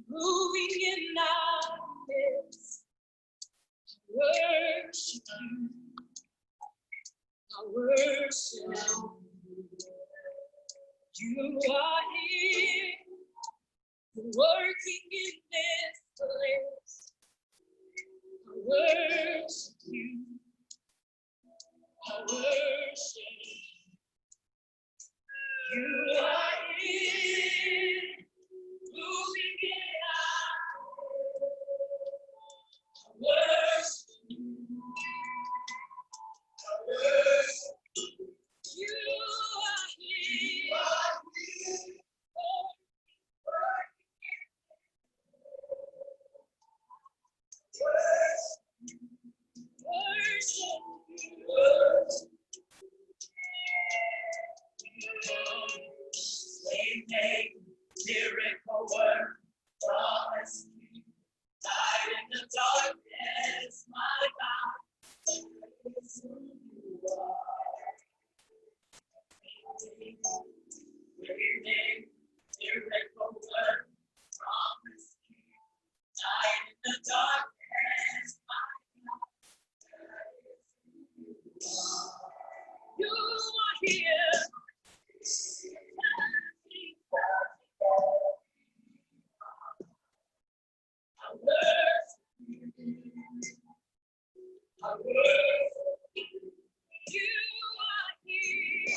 Moving in our midst, worship you, I worship you. You are here, working in this place. I worship you, I worship you. You are here, moving in our midst. Worship you, I worship you. You are here, worship you. Same name, miracle work, promise me, light in the darkness, my God, is who you are. Same name, miracle work, promise me, light in the darkness, my God. You are here. I worship you. You are here.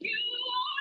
You are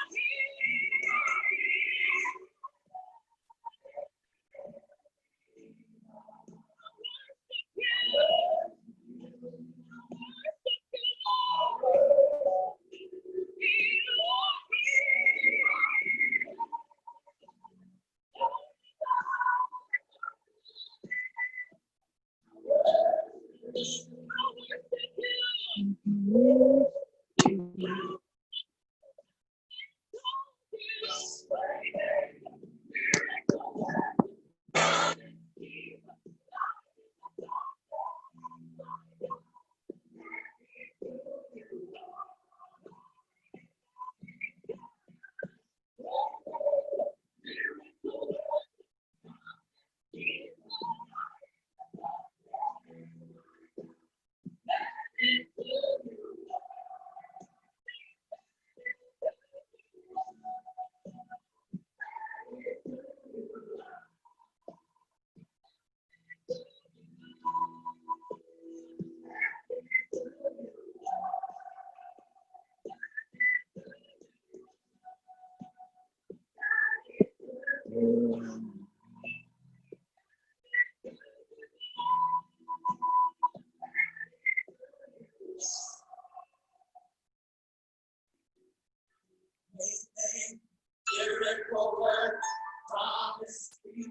miracle work, promise you,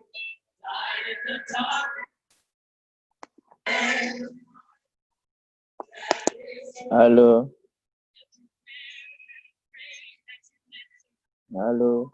light in the dark. Hello. Hello.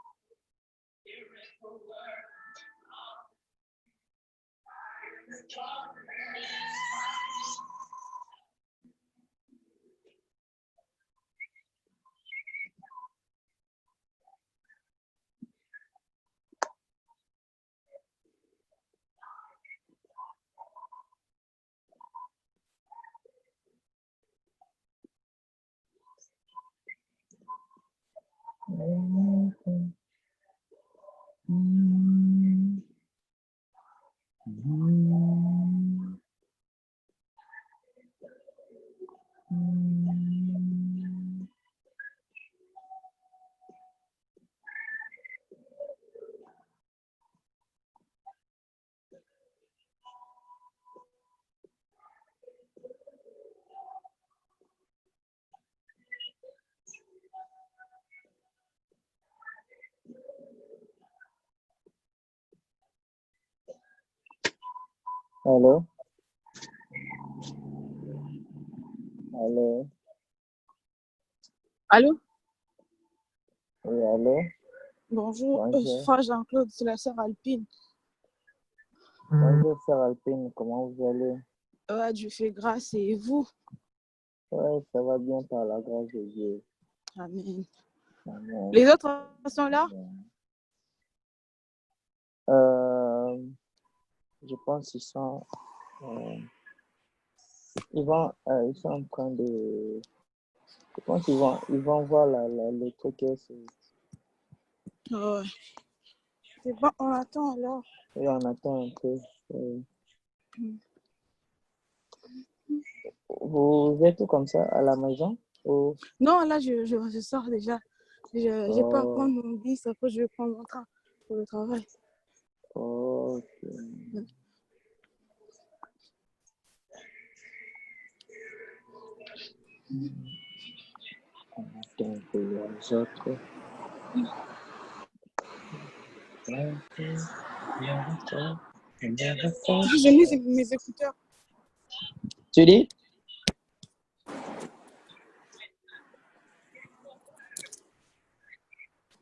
Allô? Allô? Allô? Oui, allô? Bonjour, Bonjour. frère Jean-Claude, c'est la sœur Alpine. Bonjour, sœur Alpine, comment vous allez? Ouais, Dieu fait grâce et vous? Ouais, ça va bien par la grâce de Dieu. Amen. Amen. Les autres sont là? Je pense qu'ils sont, ils sont en train de, je pense qu'ils vont voir le truc. Ouais. C'est bon, on attend alors. Et on attend un peu. Vous êtes comme ça à la maison? Ou... Non, là, je sors déjà. J'ai pas à Oh, prendre mon bus, après je vais prendre mon train pour le travail. ok. On attend un peu les autres. J'ai mis mes écouteurs. Tu dis?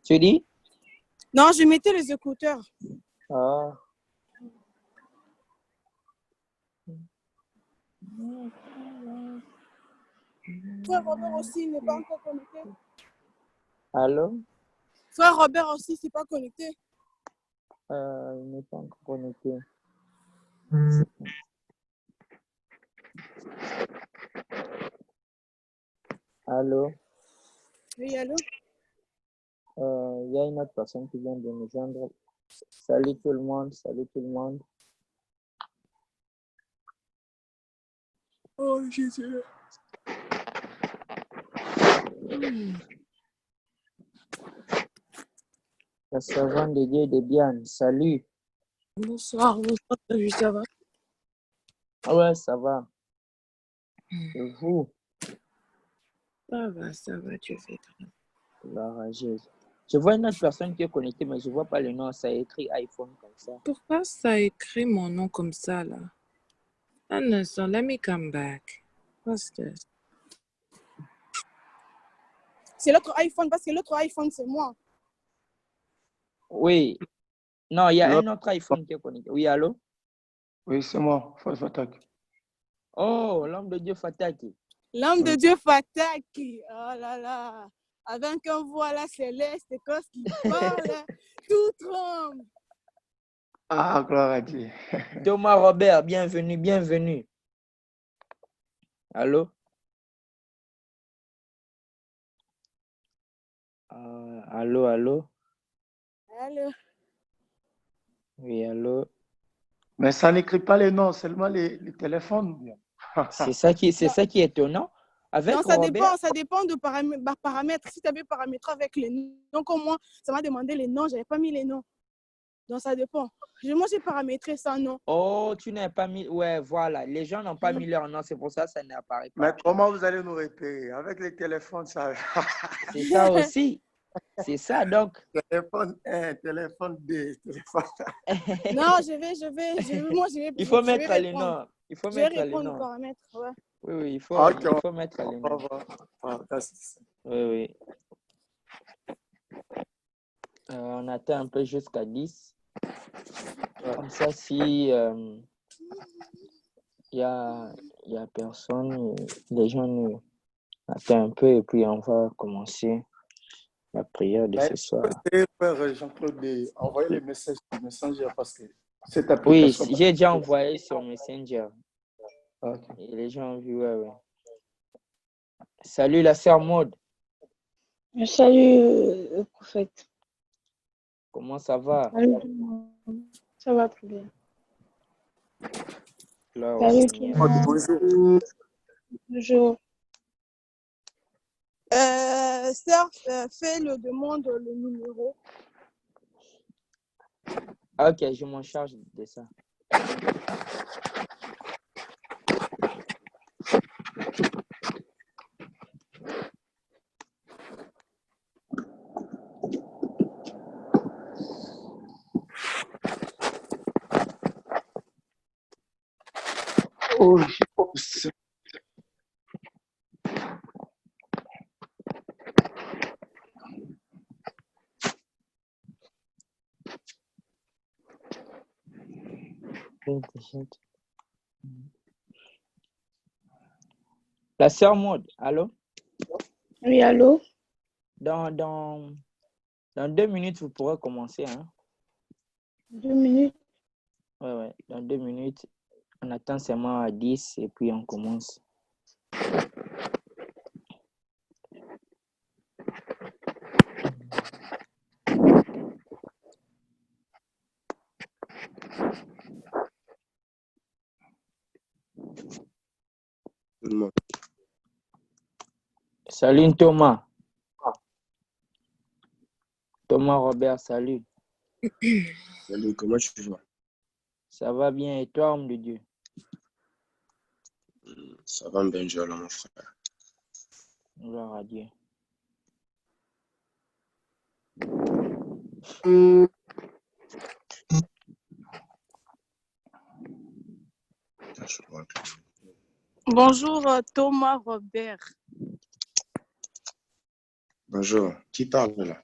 Tu dis? Non, je mettais les écouteurs. Ah. Frère Robert aussi n'est pas encore connecté. Allô? Frère Robert aussi, c'est pas connecté. Il n'est pas encore connecté. Allô? Oui, allô? Il y a une autre personne qui vient de nous joindre. Salut tout le monde, salut tout le monde. Oh, Jésus. La servante de Dieu de Biane, salut. Bonsoir, ça va? Ouais, ça va. Et vous? Ça va, tu fais grave. La rageuse. Je vois une autre personne qui est connectée, mais je ne vois pas le nom. Ça a écrit iPhone comme ça. Pourquoi ça écrit mon nom comme ça, là? Un instant, let me come back. What's this? C'est l'autre iPhone, parce que l'autre iPhone, c'est moi. Oui. Non, il y a Allô? un autre iPhone qui est connecté. Oui, allô? Oui, c'est moi, Fatak. Oh, l'homme de Dieu Fataki. L'homme de Dieu Fataki. Oh là là. Avec un voix là céleste, quand il parle, tout tremble. Ah, gloire à Dieu. Thomas Robert, bienvenue, bienvenue. Allô? Allô, allô? Allô? Oui, allô? Mais ça n'écrit pas les noms, seulement les téléphones. C'est ça qui est étonnant. Avec Non, ça Robert, dépend de paramètres. Si tu avais paramétré avec les noms, comme moi, ça m'a demandé les noms, je n'avais pas mis les noms. Donc ça dépend. Moi, j'ai paramétré sans nom. oh, tu n'as pas mis. Ouais, voilà. Les gens n'ont pas mis leur nom, c'est pour ça que ça n'apparaît pas. Mais comment vous allez nous repérer? Avec les téléphones, ça. C'est ça aussi. C'est ça, donc. Téléphone 1, téléphone 2, téléphone. Non, moi, Il faut je vais mettre les répondre. noms. Il faut Je vais mettre les répondre aux noms. paramètres. Ouais. Oui, oui, il faut mettre les noms. Oui, oui. On attend un peu jusqu'à 10. Comme ça, si il y a personne, les gens nous attendent un peu et puis on va commencer la prière de ce soir. Frère Jean-Claude, envoyez les messages sur Messenger parce que cette Oui, application. j'ai déjà envoyé sur Messenger. Okay. Et les gens ont vu, ouais. Salut la sœur Maud. Salut, prophète. Comment ça va? Salut tout le monde. Ça va très bien. Gloire au Salut tout le Seigneur. monde. Bonjour. Bonjour. Sœur, fais le demande le numéro. Ok, je m'en charge de ça. Oh, Jesus. La sœur Maud, allô? Oui, allô? Dans 2 minutes, vous pourrez commencer. Hein? 2 minutes. Ouais, dans 2 minutes. On attend seulement à 10 et puis on commence. Salut Thomas. Thomas Robert, salut. Salut, comment tu vas? Ça va bien et toi, homme de Dieu? Ça va bien, Dieu, mon frère. Gloire à Dieu. Bonjour Thomas Robert. Bonjour, qui parle là?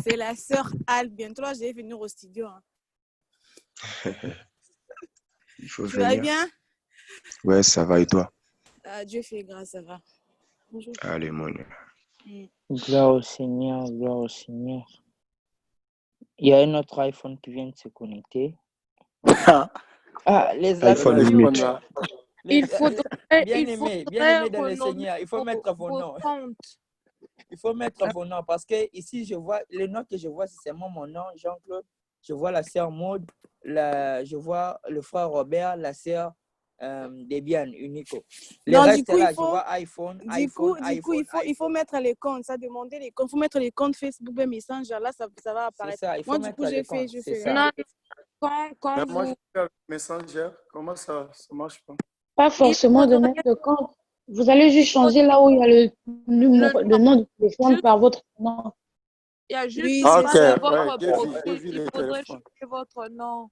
C'est la sœur Al. Bientôt, là, je vais venir au studio. Hein. Il faut Tu vas venir. bien? Ouais, ça va et toi? Dieu fait grâce, ça va. Bonjour. Allez, mon. Gloire au Seigneur, gloire au Seigneur. Il y a un autre iPhone qui vient de se connecter. Ah, les iPhone amis, limite. Il faudrait bien aimé dans le renommer Seigneur, il faut mettre vos noms. comptes. Il faut mettre vos noms parce que ici, je vois, le nom que je vois, c'est seulement mon nom, Jean-Claude. Je vois la sœur Maud, je vois le frère Robert, la sœur Debiane, Unico. Les Non, du restes coup, là, il faut- je vois iPhone, Du coup, il faut iPhone. mettre les comptes. Ça demandait les comptes. Il faut mettre les comptes Facebook et Messenger. Là, ça va C'est apparaître. ça, il faut Moi, du mettre coup, les j'ai comptes, fait. c'est ça. Non, quand Mais moi, je vous... fais avec Messenger. Comment ça marche pas? Pas forcément de faudrait- mettre de compte. Vous allez juste changer là où il y a le numéro, le nom du téléphone Juste- par votre nom. Il y a juste Oui, Ah, c'est ok, ça. votre ouais, profil. j'ai vu Il les faudrait téléphones. changer votre nom.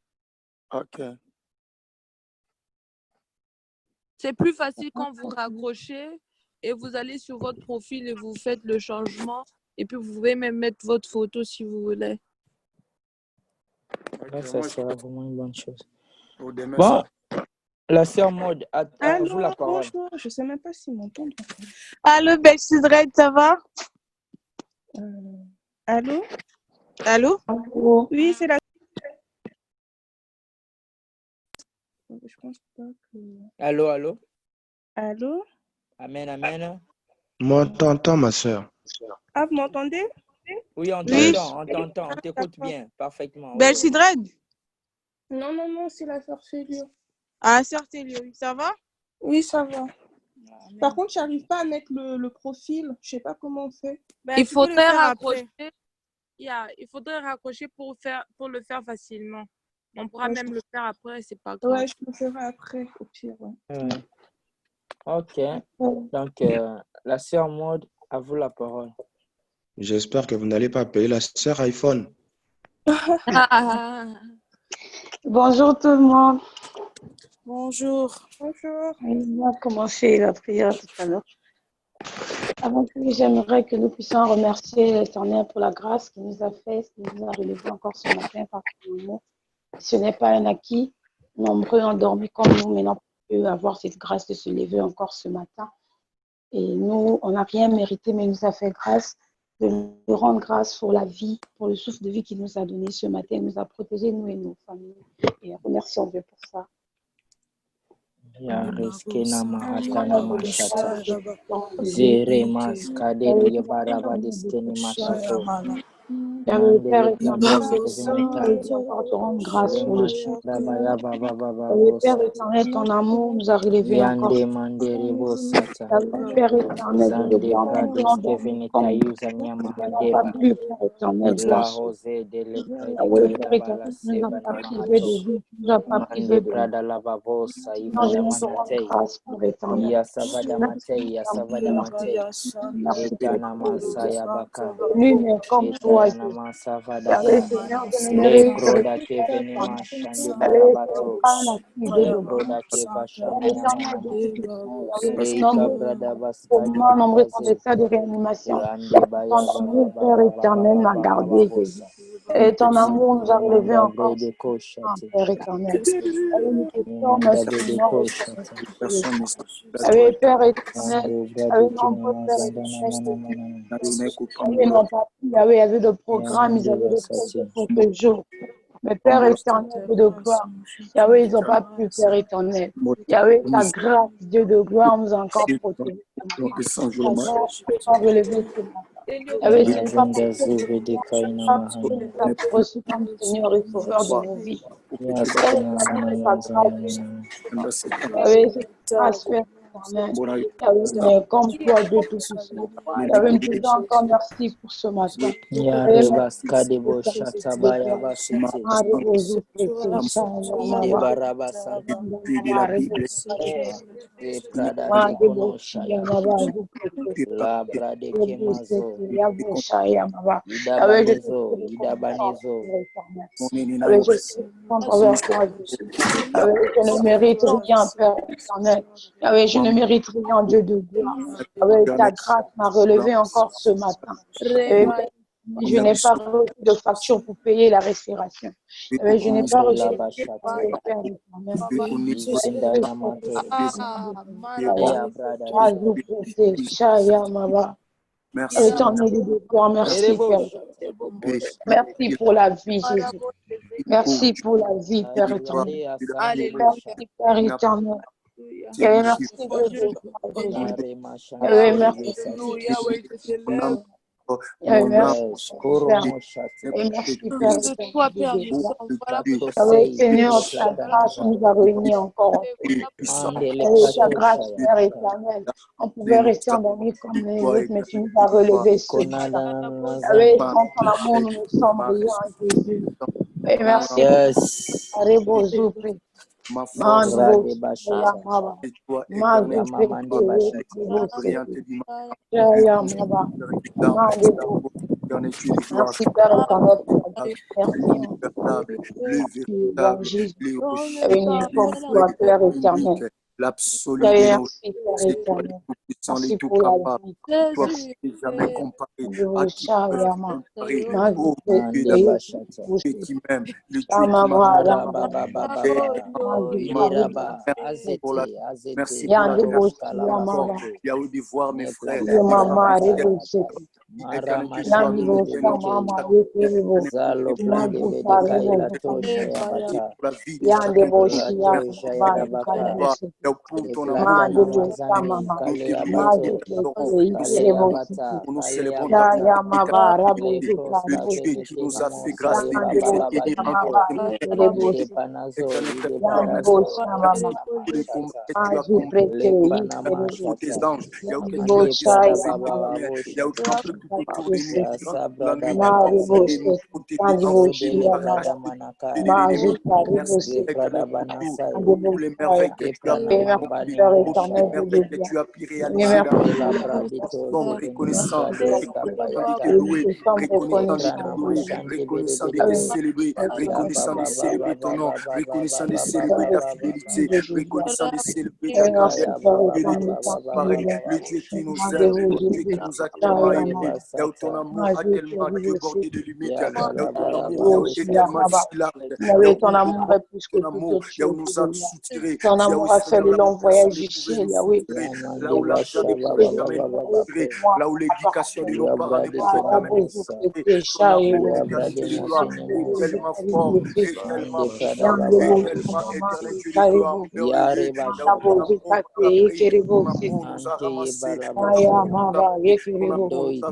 Ok. C'est plus facile quand vous raccrochez et vous allez sur votre profil et vous faites le changement. Et puis, vous pouvez même mettre votre photo si vous voulez. Ok, Là, ça moi, je sera fais vraiment une bonne chose. pour demain. Bon, la sœur Maud, à vous Allô, la parole. bonjour. Je sais même pas s'ils m'entendent. Allô, Belchidred, ça va? Allô? Allô? Allô? Oui, c'est la. Je pense pas que. Allô, allô? Allô? Amen, amen. Moi, t'entends, ma soeur. Ah, vous m'entendez? Oui, on Oui. t'entend, on t'écoute bien, parfaitement. Oui. Belchidred? Non, non, non, c'est la sœur Célio. Ah, sœur Télio, ça va? Oui, ça va. Par contre, j'arrive pas à mettre le profil. Je sais pas comment on fait. Ben, Il tu peux le faudrait faire raccrocher. après. Il faudrait raccrocher pour le faire facilement. On pourra Ouais, même le faire après, c'est pas grave. Ouais, je le ferai après, au pire. Ouais. Ok, donc la sœur Maud, à vous la parole. J'espère que vous n'allez pas payer la sœur iPhone. Bonjour tout le monde. Bonjour. Bonjour. On va commencer la prière tout à l'heure. Avant tout, j'aimerais que nous puissions remercier l'Éternel pour la grâce qu'il nous a faite, qu'il nous a relevé encore ce matin par son amour. Ce n'est pas un acquis. Nombreux endormis comme nous, mais n'ont pas pu avoir cette grâce de se lever encore ce matin. Et nous, on n'a rien mérité, mais il nous a fait grâce de lui rendre grâce pour la vie, pour le souffle de vie qu'il nous a donné ce matin. Il nous a protégés, nous et nos familles. Et remercions Dieu pour ça. Ya reskena mahatana mashata. Zere maskade baraba destiny masoto. Yahweh, Père Mandele éternel, Prados que le Saint Keveneta. nous encore te rendre grâce pour le Lema jour. Shandabaya Baba Baba Yahweh, Père Bosata. éternel, ton amour nous a relevés encore. Yande Mandere Bosata. Yahweh, Père éternel, de Zande gloire, nous Prados voulons dormir Keveneta comme Yuzania nous n'avons pas Mahandeba. pu, Père éternel, La voir. Jose de Leprede Yahweh, Père Kaidabala éternel, tu nous as Sevana pas privé Mahato. de vie, tu nous as pas Mande privé de vie. Prada Lava Vosa Nous Ivada voulons te rendre Manate. grâce, Père éternel. Yasavada Merci Mate, pour ton amour, Yasavada merci Mate. pour ton merci pour Etana ton Dieu. Masaya Baka. Nul n'est comme toi, Etayana Jésus. Masavadaka. Yahweh, Seigneur, je ne Le mérite rien, Proda Père Keveni éternel. Mashande Yahweh, tu Barabato. n'es pas la privé Le de vie. Proda Père Kevashani éternel, Namana. depuis que tu es, Yahweh, Le Ika nombreux Brada Baskadi nombreux sont les Baze. cas de réanimation. Rande Ton Baya Baba amour, Père Baba Baba éternel, m'a Baba Baba gardé, Jésus. Bosa. Et ton amour nous a relevés Manda encore ce Brede matin, Koshate. Père éternel. Yahweh, nous te sommes, Manda Brede Seigneur, Koshate. reconnaissants. Yahweh, Père éternel, Mando Brade Yahweh, nombreux Kinama Père Zandana éternel, Mana Mana. Yahweh, n'ont pas pu, Yahweh, avait de programme, ils Yamande avaient des projets Vasati. pour ce jour. Mais Père éternel, Dieu de gloire, Yahweh, ils n'ont pas pu, Père éternel. Yahweh, ta grâce, Dieu de gloire, nous a encore protégés ce matin. Ta grâce nous a encore relevés ce matin. Yahweh, ce n'est pas parce Mazinda que nous Zuvede ce n'est Kaina pas parce que Mahana. nous avons reçu comme Seigneur et Sauveur de nos vies. Père Yasana éternel, Mana c'est ta grâce, Yazana. Yahweh, c'est ta grâce, Père éternel. Yahweh, mais comme toi, Dieu Tout-Puissant. Yahweh, nous te disons encore merci pour ce matin. Yahweh, merci Yarebaska pour Debo cette service de Shatabaya gloire. Vasiti. Marie-Rose, Prété, Ide Chaya, Barabasa. E Prada Kekono Shaya. La Brade Kemazo. Ida Yahweh, je te Banizo. prie de Ida reconnaissance, Banizo. Père éternel. Yahweh, je suis contre envers toi, Jésus. Yahweh, je ne mérite rien, Père éternel. Yahweh, je ne mérite rien, Dieu de gloire. Yahweh, ta grâce m'a relevé encore ce matin. Yahweh, Père, je n'ai pas reçu de facture pour payer la respiration. Yahweh, je n'ai pas reçu Mandela de Bashata. facture, Père éternel. Izinda Namato. Eya Brada Kina. Chaya, Maba. Éternel de gloire, merci, Erebo Père. Shata. Bosha. Merci pour la vie, Jésus. Merci pour la vie, Père éternel. Yare Asande Bosha. Merci, Père éternel. Et merci, Dieu de gloire, Jésus. Yare Et Mashande merci, Besati. et merci pour Yes, ton Père. Koromo Shati. Et merci, Père De éternel, toi, Dieu Père de gloire. vivant, voilà pourquoi Oui, Katosei Seigneur, ta grâce Prashadanaza. nous a réunis encore. Mandele Avec ta grâce, Pratoshaya. Père éternel, on pouvait rester endormi comme les autres, mais tu nous as relevés ce matin. Avec Konanazande. sans ton amour, nous ne sommes rien, Jésus. Et merci pour Yes. Rebozo, Mando, Rade Bashata. Yamaba, Mazu, Yamamande Bashata. Yamaba, Mando. Merci, Père éternel, pour la vie. Merci, bon Jésus. Béni comme toi, Père éternel. Merci, Père éternel. Merci pour la vie. Mande Bashata. Manda Baba Baba. Idiraba. Azete. Azete. Pradoshka Lavasate. Mara Mashandi Lebelete. Zalo Brade Bedeka Ilatosha Yabata. Rato Jayadabaka. Eplata Namazande. Kale Abato. Kale Abata. Kale Abata. Le Prosta Vekete Namosa Baba Baba Kito. Ide Panazo. Ide Parasto. Shata. Le Panama Shata. Mande Prada Baba Boshata. Yasa Brada Banasa. Ide le Prada Manaka. De Prada Banasaya. De Prana Mabane Mosha. Mande la Pradito Zeveneta Deska Bayata. Le Prana Mashande Bede Bede Be. Ya Baba Baba Baba Baba Baba Baba Baba. Ekaya Baba Baba Baba Baba Boshata. Mande Basata. Ya Bala Bala Boshata. Mais ton amour est plus que toute autre chose. Ton amour a fait le long voyage ici, Yahweh. Ya Mande Basha Baba Baba Baba Ko. Ya Brade Kenamosa. Ya Brade Mokene Mosa. Mande Prada Baba Boshata. Ya Reba Shata. Ante ye Barabasa. Doi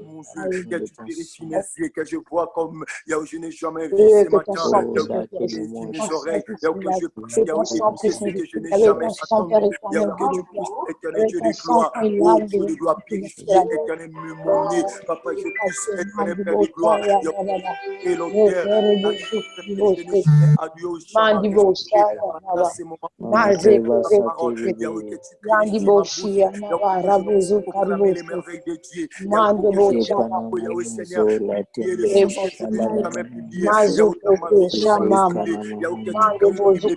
mon Dieu, Aïe. que de tu ton purifies sang. mes yeux, que je vois comme je n'ai jamais vu Oui, ce que ton matin, sang Oh, puisse nous que tu purifier, purifies que mes ton sang oreilles, puisse nous que laver, je que puisse ton sang écouter puisse ce nous que je n'ai purifier avec jamais ton sang, entendu, Père éternel, que tu Alléluia. puisses, éternel Avec Dieu ton de sang, gloire, quand il oh lave Dieu de de gloire, tout notre purifier, péché. éternel, mon nez, papa, je puisse, éternel Père de gloire, et l'odeur, je n'ai jamais adoré au jamais apprécié pendant ces moments. Manakaiba Ta parole, Satevide. que tu purifies ma bouche, pour que je puisse proclamer les merveilles de Dieu, pour que je puisse, Yahweh Seigneur, Zola publier les Tende choses que je n'ai Shabala jamais Kanama. publiées, dans ma vie de Ze sainteté, Kanama que tu Hanama. cultives mes pieds,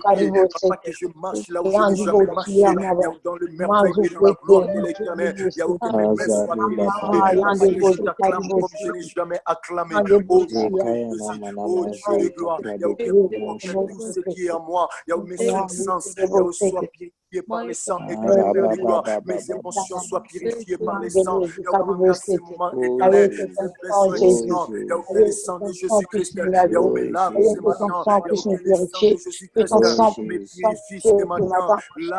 papa, que je marche là où je n'ai jamais marché, dans le merveille et dans la gloire de l'Éternel, que mes mains soient Azari purifiées, Baba papa, que je Hanama. t'acclame comme je n'ai jamais acclamé, oh Ze Dieu de Kaya Jésus, Nama oh Nama Dieu de Ze gloire, Takla que Bekomo tout Shaba. ce qui est en moi, mes cinq sens, soit purifié purifiées par les sangs Ah, éternels, Père de Baba, gloire. Baba, Mes Baba, émotions soient Baba. purifiées par les sangs. Mandez-vous, Caribou, Pendant ces c'était. moments Oh éternels, Avec ton Jésus. cette sang, blessure Oh Jésus. maintenant, Jésus. que le Avec sang de ton sang puisse Jésus-Christ, me laver. Oh me lave ce Avec que ton Jésus. matin, sang puisse me que le sang de purifier. Que ton Jésus-Christ Oh sang me puisse Jésus. purifie sanctifier ce ce matin. matin.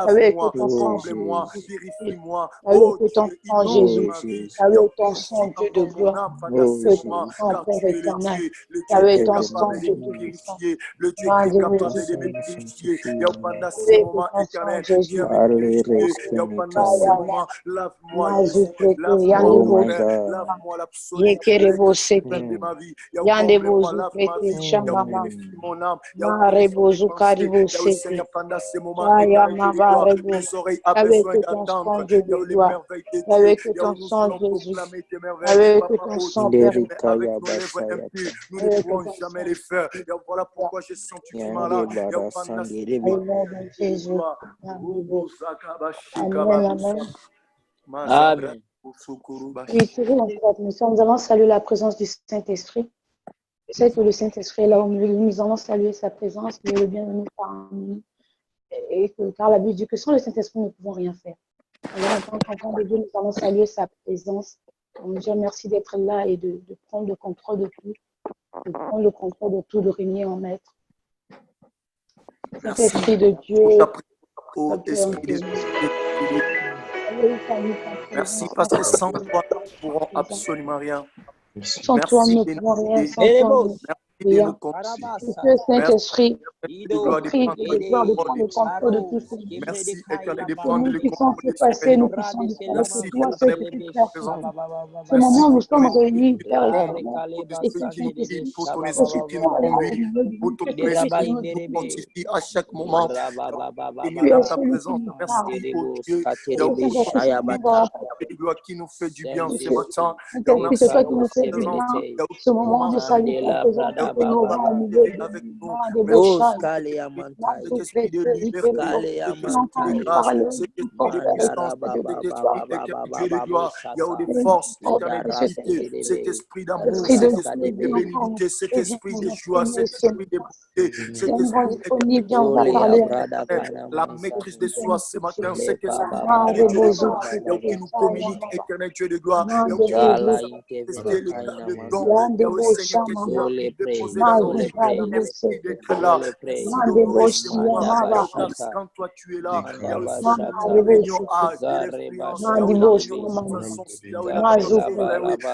Avec que Lave-moi, ton Oh sang comble-moi, Jésus. purifier. purifie-moi. Avec Oh que ton Dieu, sang, inonde Jésus. Oh ma vie. Jésus. Avec ton sang, Purifie Dieu de encore mon gloire. âme pendant Oh ces Avec ton moments, sang, Jésus. car Père tu es éternel. le Dieu qui Avec est ton Que ton sang, capable de Dieu me sang, tout-puissant. purifier, le Dieu qui est Mandez-vous, que ton capable de me sang Jésus. purifier. sanctifie. Pendant ces Avec que moments ton sang, éternels, Jésus. viens me Allez, purifier. restez Pendant ces éternel. Ayama, moments, lave-moi, Jésus. Mazukreke, Lave-moi, Oh mon Yandebo, my Père. God. Lave-moi l'absolu. Yekerebo, L'exclusivité Sekete, de Mm. ma vie. Yandebo, Comble-moi, lave ma Zukreke, vie. Shamama, Purifie Mm. mon âme. Purifie Marebo, mes pensées. Zukaribo, Seigneur, Seke, pendant ces moments éternels, Dieu de Ayama, gloire, Rebo, mes oreilles ont avec besoin ton sang, d'entendre. Dieu de Les gloire, merveilles de Dieu. avec ton Nous sang, voulons Jésus, proclamer tes merveilles. avec Papa, ton oh sang, Dieu, Père mais éternel, avec Derikaya nos lèvres basayata. impures, nous ne avec pourrons ton jamais sang, les faire. Dieu Et de voilà gloire, pourquoi je sens tu es Yande malade. Et pendant ces barasangirebe. au moments, nom de Dieu de Jésus, gloire, Yandebo. Robo Zakabashika Amen, Barusa, amen. Mazabra Amen. Sukuru Bashi. Oui, toujours dans cette atmosphère, nous allons saluer la présence du Saint-Esprit. C'est que le Saint-Esprit est là au milieu de nous, nous allons saluer sa présence, il est le bienvenu parmi nous. Et que, car la Bible dit que sans le Saint-Esprit, nous ne pouvons rien faire. Alors, en tant qu'enfant de Dieu, nous allons saluer sa présence. On nous dit merci d'être là et de prendre le contrôle de tout, de prendre le contrôle de tout, de régner en maître. Merci Saint-Esprit de Dieu, pour ta présence, ô sois tu en Esprit de nous. Dieu. Allez, salut ta Merci présence, parce que sans Saint-Esprit, toi, nous ne pourrons ta présence. absolument rien. Merci. Sans toi, nous Merci ne de pouvons nous rien, guider. sans toi, nous ne pouvons Merci de nous rien. conduire. Et que Merci, Saint-Esprit, de je gloire, de prie prendre de le gloire de contrôle prendre de le tout. contrôle de tout ce qui se passe. Merci, éternel, de Que prendre nous le puissions contrôle se de ce passer, nous événement. puissions disparaître, que Merci, toi seul éternel, tu pour puisses ta faire présence. tout. Ce Merci, moment où nous sommes éternel, réunis, pour Père ton éternel, pour tout et ce que le qui nous guide, Saint-Esprit, pour ton que esprit tu qui nous sois là au conduit, milieu de pour nous, ton que ton esprit esprit qui nous nous dirige. fortifie à chaque moment. Venir Tu dans es ta celui qui présence. nous parle. Merci, oh Dieu. Et le Saint-Esprit, c'est toi, Béni, va de gloire qui nous fait du bien ce Monsieur, matin. Et on Saint-Esprit, c'est toi accepte qui nous ta fait du présence. bien. Et Ce moment de salut, ta présence et est innovant au milieu participer de avec nous, nous. des beaux Merci chats. pour cet esprit, cet Mazou, esprit de liberté, cet tu esprit de entends nous grâce, parler, cet oh esprit de Père puissance, éternel, de cet esprit gloire. éternel, Dieu de gloire, il y a des Et forces éternelles Monsieur d'unité, Saint-Esprit, cet esprit d'amour, Esprit de cet Dieu, esprit de viens encore, bénignité, cet et viens esprit nous de joie, exprimer cet ce esprit de matin. beauté, cet Tiens-moi esprit éternel disponible, qui viens, on nous va parler. conduit, éternel, la maîtrise de soi ce matin, cet esprit éternel, Dieu de gloire, qui nous communique, éternel Dieu de gloire, qui nous a manifesté le don. Et au Seigneur, qu'est-ce que tu as pu déposer dans nos vies? Merci d'être là. Merci d'honorer chez moi la grâce quand toi tu es là. Il y a aussi une réunion de l'influence. Il y a une réunion de son sens. Il y a une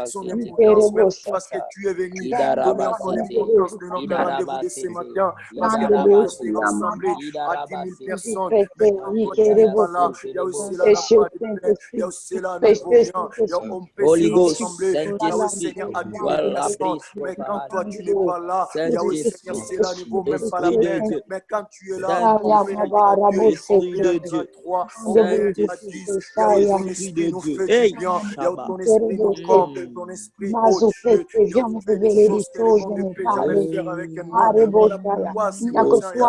son importance. Merci parce que tu es venu donner encore l'importance de notre rendez-vous de ce matin. Parce que nous restons rassemblés à 10 000 personnes. Mais quand toi tu n'es pas là, il y a aussi là la part de plainte. Il y a aussi là nous rien. On peut se rassembler. Il y a aussi Seigneur à 10 000 personnes. Mais quand toi tu n'es pas là, il y a aussi Seigneur, cela ne vaut même pas la peine. Mais quand tu es là, on peut être à 2, on peut être à 3, on peut être à 10. Il y a aussi ton esprit nous fait du bien. Il y a ton esprit nous comble. Ton esprit, oh Dieu, il y a fait des choses que le monde ne peut jamais faire avec un homme. Voilà pourquoi ce matin,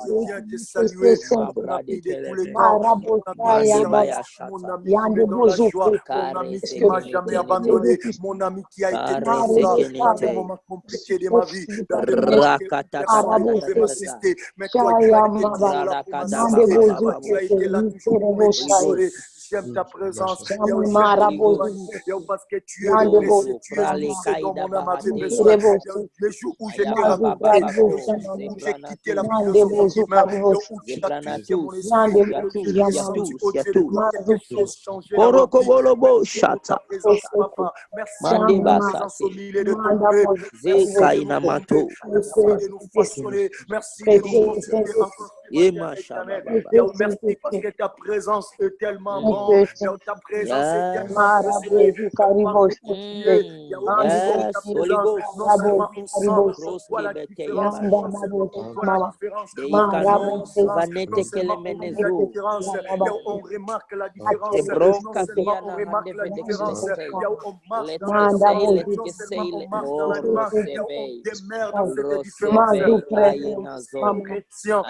je viens te saluer, mon ami de tous les temps, mon ami en service, mon ami qui me donne la joie, mon ami qui ne m'a jamais abandonné, mon ami qui a été toujours là dans des moments compliqués de ma vie, dans des moments que personne ne pouvait m'assister. Mais toi, tu as été toujours là pour m'assister. Toi, tu as été là toujours pour me consoler. J'aime ta présence, j'aime ta compagnie, parce que tu es le précieux, tu es ce dont mon âme avait besoin. Le jour où j'étais raconté, le jour où j'ai quitté la philosophie humaine, où tu as touché mon esprit, le jour où j'ai senti, oh Dieu de gloire, quelque chose changer dans ma vie. Merci pour ta présence, papa. Merci pour ta présence au milieu de ton peuple. Merci de nous conduire. Merci de nous façonner. Merci de nous conduire encore ce matin, éternel. Merci parce que ta présence est tellement bonne. Ta présence est tellement précieuse. Ta parole est il y a au niveau de ta présence, non seulement on sent, on voit la différence, non seulement on voit la différence, non seulement on vit la différence, on remarque la différence, non seulement on remarque la différence, on marche dans la différence, non seulement on marche dans la nuance, on demeure dans cette différence. Chrétien,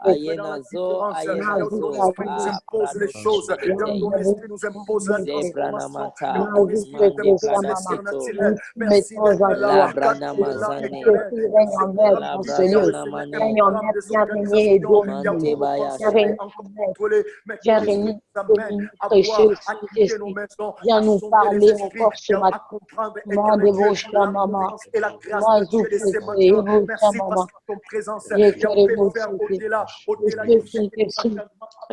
Ayenazo, dans Ayenazo, ton esprit nous impose les choses, ton esprit nous impose la transformation, ton esprit nous impose le surnaturel. Merci d'être là, car tu es là, Éternel. Dans ce programme de vie, il y a aussi maintenant un programme des organisations. Il y a beaucoup de conseillers encore contrôlés, mais ton esprit nous amène à voir, à quitter nos maisons, à sonder les esprits, à comprendre, Éternel Dieu, la puissance et la grâce de Dieu de ces maintenant. Merci parce que ton présence, et on peut faire au-delà de ce que nous entendons,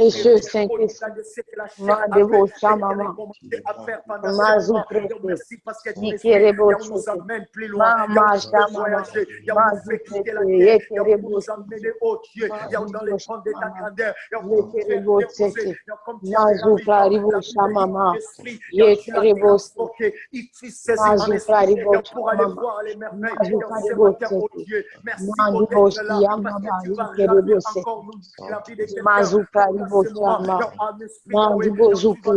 au-delà de ce que la chair a fait, et qu'elle a commencé à faire pendant ce temps. Donc merci parce que ton esprit, on nous amène plus loin, on nous fait voyager, on nous fait quitter la terre, on nous emmène au Dieu, dans les pans de ta grandeur, on nous fait reposer, comme tu as fait la vie de l'esprit, quand tu as transporté, il fit saisir en esprit, pour aller voir les merveilles, ce matin, oh Dieu, merci pour d'être là, parce que tu vas remplir encore nous, la vie de quelqu'un, dans ce moment, en esprit, tu vas nous amener à nous sauver,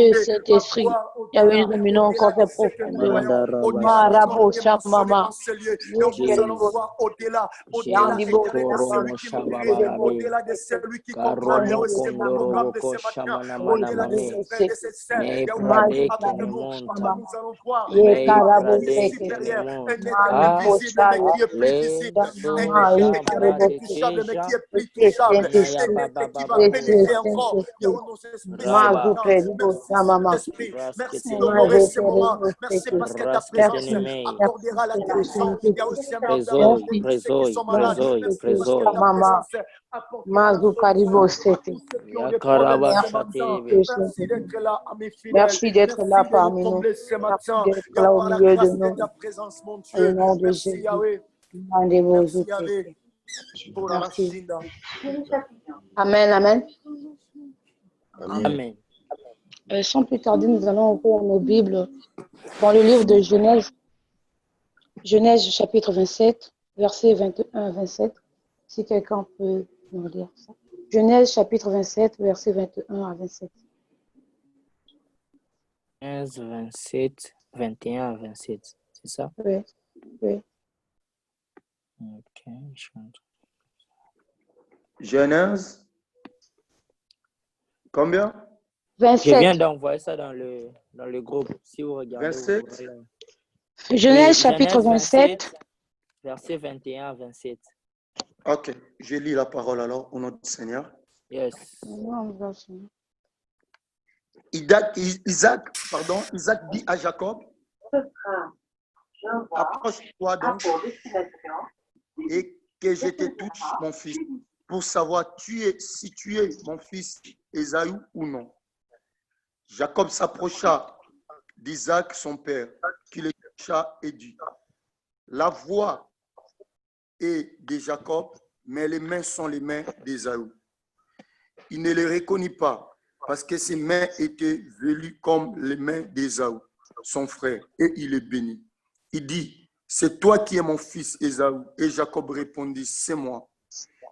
à voir au-delà de ce que nous voyons, au-delà de toi qui es mentionné en ce lieu, donc nous allons voir au-delà, éternel, de celui qui nous crée, au-delà de celui qui contrôle, il y a aussi un programme de ce matin, au-delà de ce frère, de cette sœur, il y a un programme avec nous, nous allons voir un être supérieur, un être invisible, mais qui est plus visible, un être éternel intouchable, mais qui est plus touchable, un être qui va pénétrer encore dans nos esprits ce matin. Merci Saint-Esprit, merci d'honorer ce moment, merci parce que ta présence accordera la guérison. Il y a aussi un mandat pour ceux qui sont malades, merci parce que ta présence apportera merci d'être là, amis fidèles. Merci d'être là parmi nous. Ce matin, Merci d'être là au par la milieu grâce de de nous. ta présence, mon Au Dieu. nom de Merci Jésus. Yahweh. Merci. Yahweh. Pour la Rashinda. Amen, amen. Amen. Sans plus tarder, nous allons ouvrir nos Bibles dans le livre de Genèse. Genèse chapitre 27, versets 21 à 27. Si quelqu'un peut nous lire ça. Genèse chapitre 27, versets 21 à 27. 15, 27, 21 à 27. C'est ça? Oui, oui. Ok, je rentre. Genèse. Combien? 27. Je viens d'envoyer ça dans le groupe. Si vous regardez, 27. vous verrez. Genèse Oui, chapitre Genèse 27. Verset 21 à 27. Ok, je lis la parole alors au nom du Seigneur. Yes. Isaac dit à Jacob, approche-toi donc et que je te touche, mon fils, pour savoir si tu es mon fils Ésaü ou non. Jacob s'approcha d'Isaac, son père, qui le toucha et dit, la voix est de Jacob, mais les mains sont les mains d'Ésaü. Il ne les reconnut pas, parce que ses mains étaient velues comme les mains d'Ésaü, son frère, et il le bénit. Il dit, c'est toi qui es mon fils Ésaü. Et Jacob répondit, c'est moi.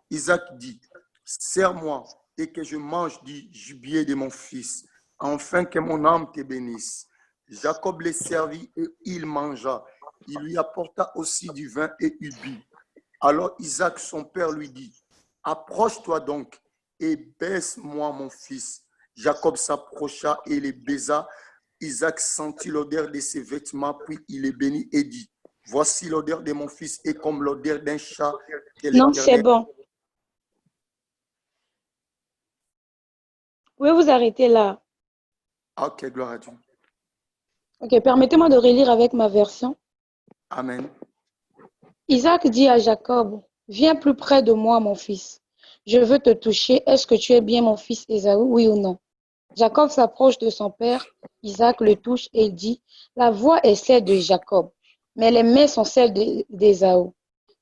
Isaac dit, serre-moi et que je mange du gibier de mon fils, afin que mon âme te bénisse. Jacob les servit et il mangea. Il lui apporta aussi du vin et il but. Alors Isaac, son père, lui dit, approche-toi donc et baise-moi mon fils. Jacob s'approcha et les baisa. Isaac sentit l'odeur de ses vêtements, puis il les bénit et dit, voici l'odeur de mon fils est comme l'odeur d'un chat. Non, c'est bon. Vous pouvez vous arrêter là. Ok, gloire à Dieu. Ok, permettez-moi de relire avec ma version. Amen. Isaac dit à Jacob, viens plus près de moi, mon fils. Je veux te toucher. Est-ce que tu es bien mon fils Ésaü, oui ou non? Jacob s'approche de son père. Isaac le touche et il dit, la voix est celle de Jacob, mais les mains sont celles d'Ésaü.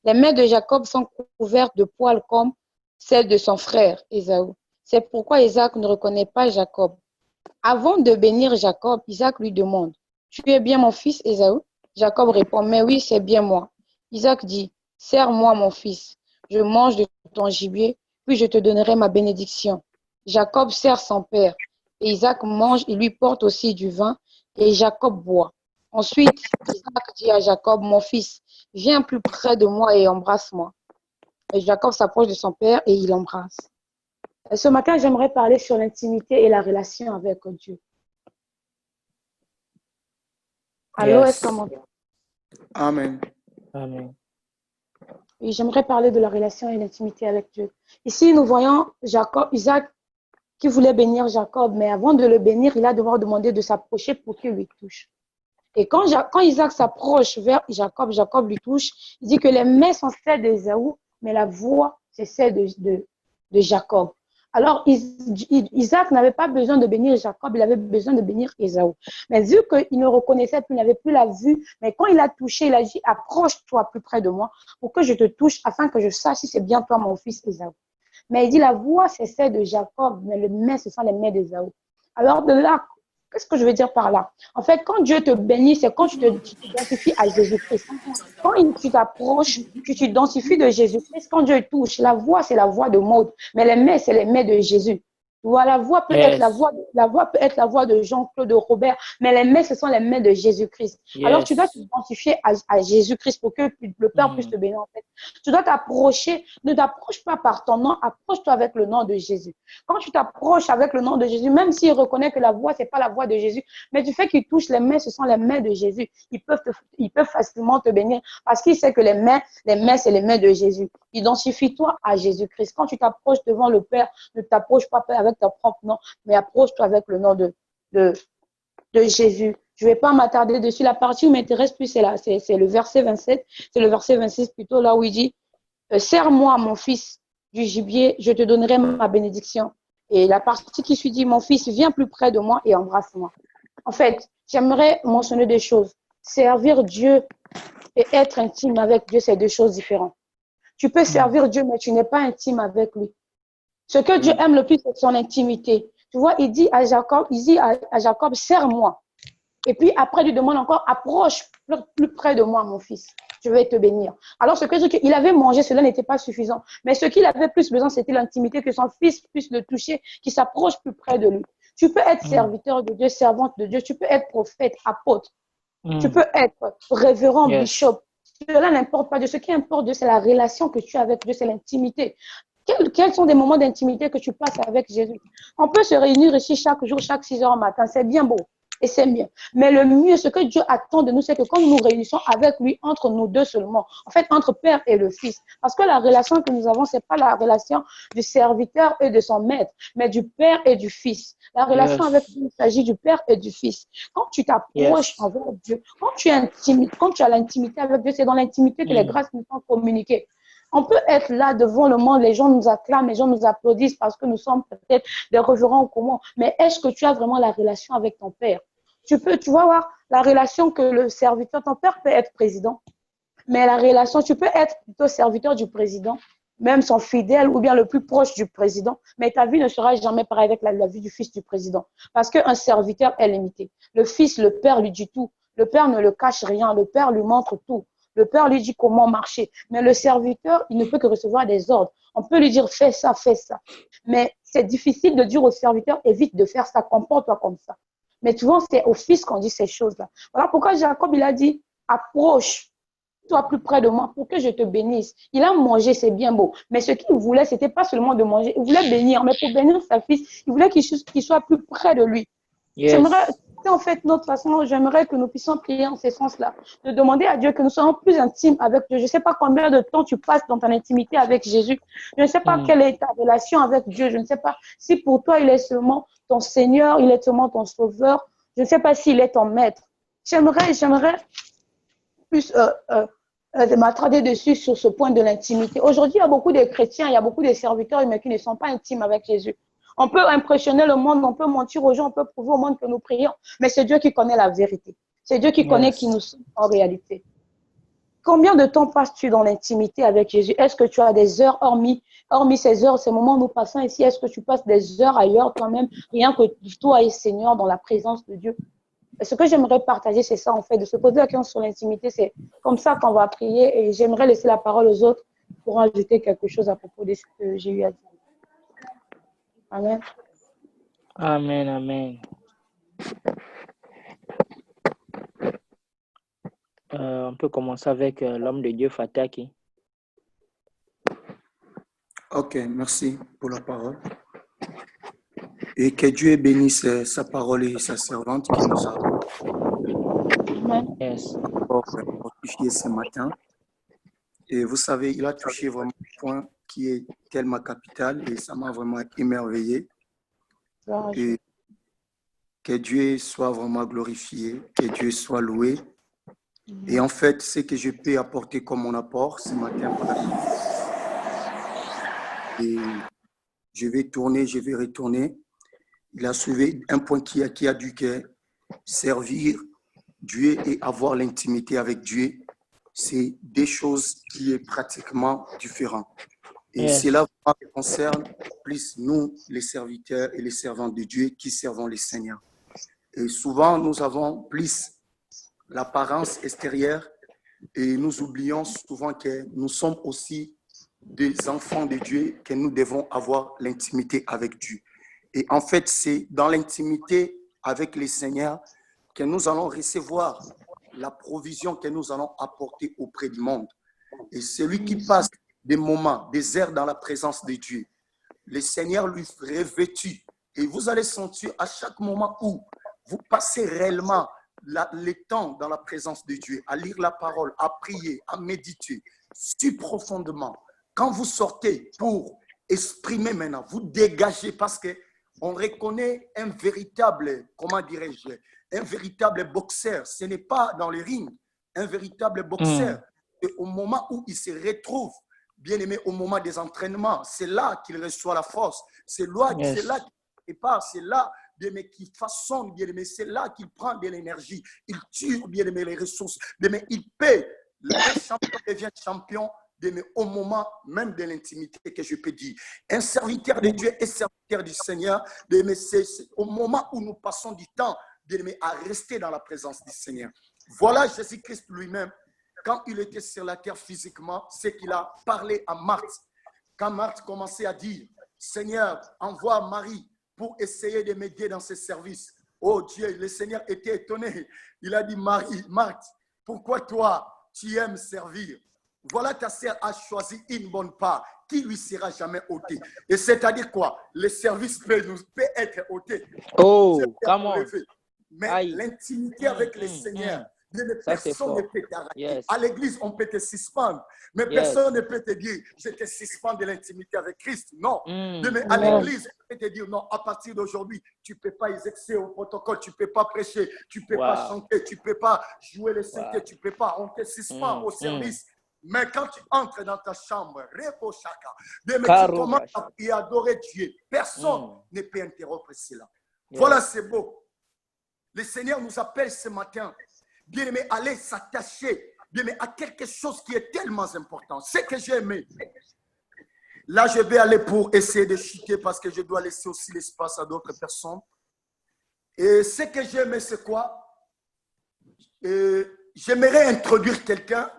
Les mains de Jacob sont couvertes de poils comme celles de son frère Ésaü. C'est pourquoi Isaac ne reconnaît pas Jacob. Avant de bénir Jacob, Isaac lui demande, tu es bien mon fils Ésaü? Jacob répond, mais oui, c'est bien moi. Isaac dit, serre-moi mon fils, je mange de ton gibier, puis je te donnerai ma bénédiction. Jacob serre son père, et Isaac mange, il lui porte aussi du vin, et Jacob boit. Ensuite, Isaac dit à Jacob, mon fils, viens plus près de moi et embrasse-moi. Et Jacob s'approche de son père et il l'embrasse. Ce matin, j'aimerais parler sur l'intimité et la relation avec Dieu. Allô, est-ce qu'on Yes. m'entend? Amen. Amen. Oui, j'aimerais parler de la relation et l'intimité avec Dieu. Ici, nous voyons Isaac qui voulait bénir Jacob, mais avant de le bénir, il a devoir demander de s'approcher pour qu'il lui touche. Et quand Isaac s'approche vers Jacob, Jacob lui touche, il dit que les mains sont celles d'Ésaü, mais la voix, c'est celle de Jacob. Alors, Isaac n'avait pas besoin de bénir Jacob, il avait besoin de bénir Ésaü. Mais vu qu'il ne reconnaissait plus, il n'avait plus la vue, mais quand il a touché, il a dit, approche-toi plus près de moi pour que je te touche, afin que je sache si c'est bien toi, mon fils Ésaü. Mais il dit, la voix, c'est celle de Jacob, mais les mains, ce sont les mains d'Ésaü. Alors, de là, qu'est-ce que je veux dire par là? En fait, quand Dieu te bénit, c'est quand tu t'identifies à Jésus-Christ. Quand tu t'approches, tu t'identifies de Jésus-Christ. Quand Dieu touche, la voix, c'est la voix de Maud, mais les mains, c'est les mains de Jésus. La voix peut être la voix peut être la voix de Jean-Claude, de Robert, mais les mains, ce sont les mains de Jésus-Christ. Alors, tu dois t'identifier à Jésus-Christ pour que le Père puisse te bénir. En fait, tu dois t'approcher. Ne t'approche pas par ton nom, approche-toi avec le nom de Jésus. Quand tu t'approches avec le nom de Jésus, même s'il reconnaît que la voix, c'est pas la voix de Jésus, mais du fait qu'il touche les mains, ce sont les mains de Jésus. Ils peuvent facilement te bénir parce qu'il sait que les mains, c'est les mains de Jésus. Identifie-toi à Jésus-Christ. Quand tu t'approches devant le Père, ne t'approche pas avec ton propre nom, mais approche-toi avec le nom de Jésus. Je ne vais pas m'attarder dessus. La partie qui m'intéresse plus, c'est le verset 27, c'est le verset 26 plutôt, là où il dit serre-moi, mon fils, du gibier, je te donnerai ma bénédiction. Et la partie qui suit dit, mon fils, viens plus près de moi et embrasse-moi. En fait, j'aimerais mentionner des choses. Servir Dieu et être intime avec Dieu, c'est deux choses différentes. Tu peux servir Dieu, mais tu n'es pas intime avec lui. Ce que Dieu aime le plus, c'est son intimité. Tu vois, il dit à Jacob, serre-moi. Et puis après, il lui demande encore, approche plus près de moi, mon fils. Je vais te bénir. Alors, ce que je dis, qu'il avait mangé, cela n'était pas suffisant. Mais ce qu'il avait plus besoin, c'était l'intimité, que son fils puisse le toucher, qu'il s'approche plus près de lui. Tu peux être serviteur de Dieu, servante de Dieu. Tu peux être prophète, apôtre. Tu peux être révérend, bishop. Cela n'importe pas Dieu. Ce qui importe Dieu, c'est la relation que tu as avec Dieu, c'est l'intimité. Quels sont des moments d'intimité que tu passes avec Jésus? On peut se réunir ici chaque jour, chaque 6 heures au matin. C'est bien beau. Et c'est mieux. Mais le mieux, ce que Dieu attend de nous, c'est que quand nous nous réunissons avec lui, entre nous deux seulement, en fait, entre Père et le Fils. Parce que la relation que nous avons, ce n'est pas la relation du serviteur et de son maître, mais du Père et du Fils. La relation avec Dieu, il s'agit du Père et du Fils. Quand tu t'approches envers Dieu, quand tu as l'intimité avec Dieu, c'est dans l'intimité que les grâces nous sont communiquées. On peut être là devant le monde, les gens nous acclament, les gens nous applaudissent parce que nous sommes peut-être des révérends communs. Mais est-ce que tu as vraiment la relation avec ton Père? Tu vas voir la relation que le serviteur, ton père peut être président, mais la relation, tu peux être plutôt serviteur du président, même son fidèle ou bien le plus proche du président, mais ta vie ne sera jamais pareille avec la vie du fils du président, parce qu'un serviteur est limité. Le fils, le père lui dit tout, le père ne le cache rien, le père lui montre tout, le père lui dit comment marcher, mais le serviteur, il ne peut que recevoir des ordres. On peut lui dire fais ça, mais c'est difficile de dire au serviteur évite de faire ça, comporte-toi comme ça. Mais souvent, c'est au fils qu'on dit ces choses-là. Voilà pourquoi Jacob, il a dit, approche-toi plus près de moi pour que je te bénisse. Il a mangé, c'est bien beau. Mais ce qu'il voulait, ce n'était pas seulement de manger. Il voulait bénir, mais pour bénir sa fils, il voulait qu'il soit plus près de lui. J'aimerais, en fait, notre façon, j'aimerais que nous puissions prier en ce sens-là. De demander à Dieu que nous soyons plus intimes avec Dieu. Je ne sais pas combien de temps tu passes dans ton intimité avec Jésus. Je ne sais pas quelle est ta relation avec Dieu. Je ne sais pas si pour toi, il est seulement ton Seigneur, il est seulement ton Sauveur. Je ne sais pas s'il est ton Maître. J'aimerais plus m'attarder dessus sur ce point de l'intimité. Aujourd'hui, il y a beaucoup de chrétiens, il y a beaucoup de serviteurs, mais qui ne sont pas intimes avec Jésus. On peut impressionner le monde, on peut mentir aux gens, on peut prouver au monde que nous prions, mais c'est Dieu qui connaît la vérité. C'est Dieu qui connaît qui nous sommes en réalité. Combien de temps passes-tu dans l'intimité avec Jésus? Est-ce que tu as des heures hormis ces heures, ces moments où nous passons ici? Est-ce que tu passes des heures ailleurs toi-même, rien que toi et Seigneur dans la présence de Dieu? Et ce que j'aimerais partager, c'est ça en fait, de se poser la question sur l'intimité. C'est comme ça qu'on va prier et j'aimerais laisser la parole aux autres pour ajouter quelque chose à propos de ce que j'ai eu à dire. Amen. Amen, amen. On peut commencer avec l'homme de Dieu, Fataki. Ok, merci pour la parole. Et que Dieu bénisse sa parole et sa servante qui nous a Amen. Yes. encore fortifié ce matin. Et vous savez, il a touché vraiment un point qui est tellement capital et ça m'a vraiment émerveillé. Gloire à Dieu. Et que Dieu soit vraiment glorifié, que Dieu soit loué. Et en fait, ce que je peux apporter comme mon apport ce matin, et je vais tourner, je vais retourner. Il a soulevé un point qui a dû que servir Dieu et avoir l'intimité avec Dieu, c'est des choses qui est pratiquement différentes. Et Yes. cela concerne plus nous, les serviteurs et les servants de Dieu qui servons les Seigneurs. Et souvent, nous avons plus l'apparence extérieure et nous oublions souvent que nous sommes aussi des enfants de Dieu, que nous devons avoir l'intimité avec Dieu. Et en fait, c'est dans l'intimité avec les Seigneurs que nous allons recevoir la provision que nous allons apporter auprès du monde. Et celui qui passe des moments, des heures dans la présence de Dieu, le Seigneur lui revêtu. Et vous allez sentir à chaque moment où vous passez réellement le temps dans la présence de Dieu, à lire la parole, à prier, à méditer, si profondément. Quand vous sortez pour exprimer maintenant, vous dégagez parce que on reconnaît un véritable, comment dirais-je, un véritable boxeur. Ce n'est pas dans le ring, un véritable boxeur. Et au moment où il se retrouve, bien aimé, au moment des entraînements, c'est là qu'il reçoit la force. C'est là, Yes. c'est là qu'il prépare, c'est là, bien aimé, qu'il façonne, bien aimé, c'est là qu'il prend de l'énergie. Il tire, bien aimé, les ressources. Bien aimé, il paie. Le champion devient champion. Mais au moment même de l'intimité que je peux dire. Un serviteur de Dieu et serviteur du Seigneur, mais c'est au moment où nous passons du temps à rester dans la présence du Seigneur. Voilà Jésus-Christ lui-même, quand il était sur la terre physiquement, c'est qu'il a parlé à Marthe. Quand Marthe commençait à dire, Seigneur, envoie Marie pour essayer de m'aider dans ce service. Oh Dieu, le Seigneur était étonné. Il a dit, Marie, Marthe, pourquoi toi, tu aimes servir? Voilà, ta sœur a choisi une bonne part qui lui sera jamais ôtée. Et c'est-à-dire quoi? Le service peut être ôté. Oh, come on. Mais Aïe. l'intimité avec le Seigneur, Ça, c'est personne fort. ne peut t'arrêter. Yes. À l'église, on peut te suspendre, mais Yes. personne ne peut te dire, je te suspends de l'intimité avec Christ. Non. Mais à Amen. l'église, on peut te dire, non, à partir d'aujourd'hui, tu ne peux pas exercer au protocole, tu ne peux pas prêcher, tu ne peux pas Wow. chanter, tu ne peux pas jouer les synthés, Wow. tu ne peux pas, on te suspend au service. Mais quand tu entres dans ta chambre, Rebo Shaka, mais tu Karo commences Basha. à prier, adorer Dieu, personne ne peut interrompre cela. Yes. Voilà, c'est beau. Le Seigneur nous appelle ce matin, bien aimé, aller s'attacher, bien aimé, à quelque chose qui est tellement important. C'est que j'ai aimé. Là, je vais aller pour essayer de chuter parce que je dois laisser aussi l'espace à d'autres personnes. Et ce que j'ai aimé, c'est quoi? J'aimerais introduire quelqu'un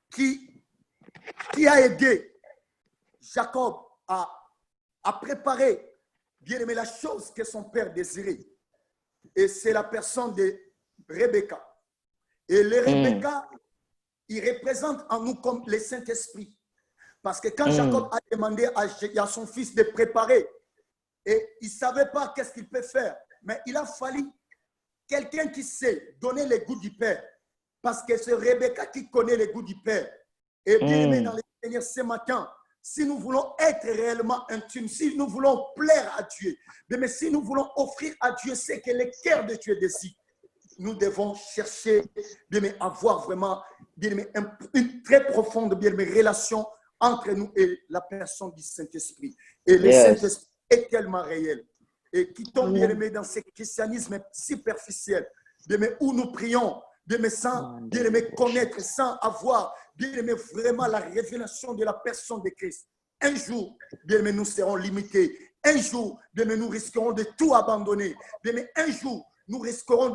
qui a aidé Jacob à préparer, bien aimé, la chose que son père désirait. Et c'est la personne de Rebecca. Et le Rebecca, il représente en nous comme le Saint-Esprit. Parce que quand Jacob a demandé à son fils de préparer, et il ne savait pas qu'est-ce qu'il peut faire, mais il a fallu quelqu'un qui sait donner le goût du Père. Parce que c'est Rebecca qui connaît le goût du Père. Et bien aimé dans le Seigneur ce matin, si nous voulons être réellement intimes, si nous voulons plaire à Dieu, mais si nous voulons offrir à Dieu ce que le cœur de Dieu désire, nous devons chercher, bien aimé, avoir vraiment, bien aimé, une très profonde, bien aimé, relation entre nous et la personne du Saint-Esprit. Et le Saint-Esprit est tellement réel. Et qui tombe, bien aimé, dans ce christianisme superficiel, bien aimé, où nous prions, bien aimé, sans bien aimé, connaître, sans avoir, bien aimé, vraiment la révélation de la personne de Christ. Un jour, bien aimé, nous serons limités. Un jour, bien aimé, nous risquerons de tout abandonner. Bien aimé, un jour, nous risquerons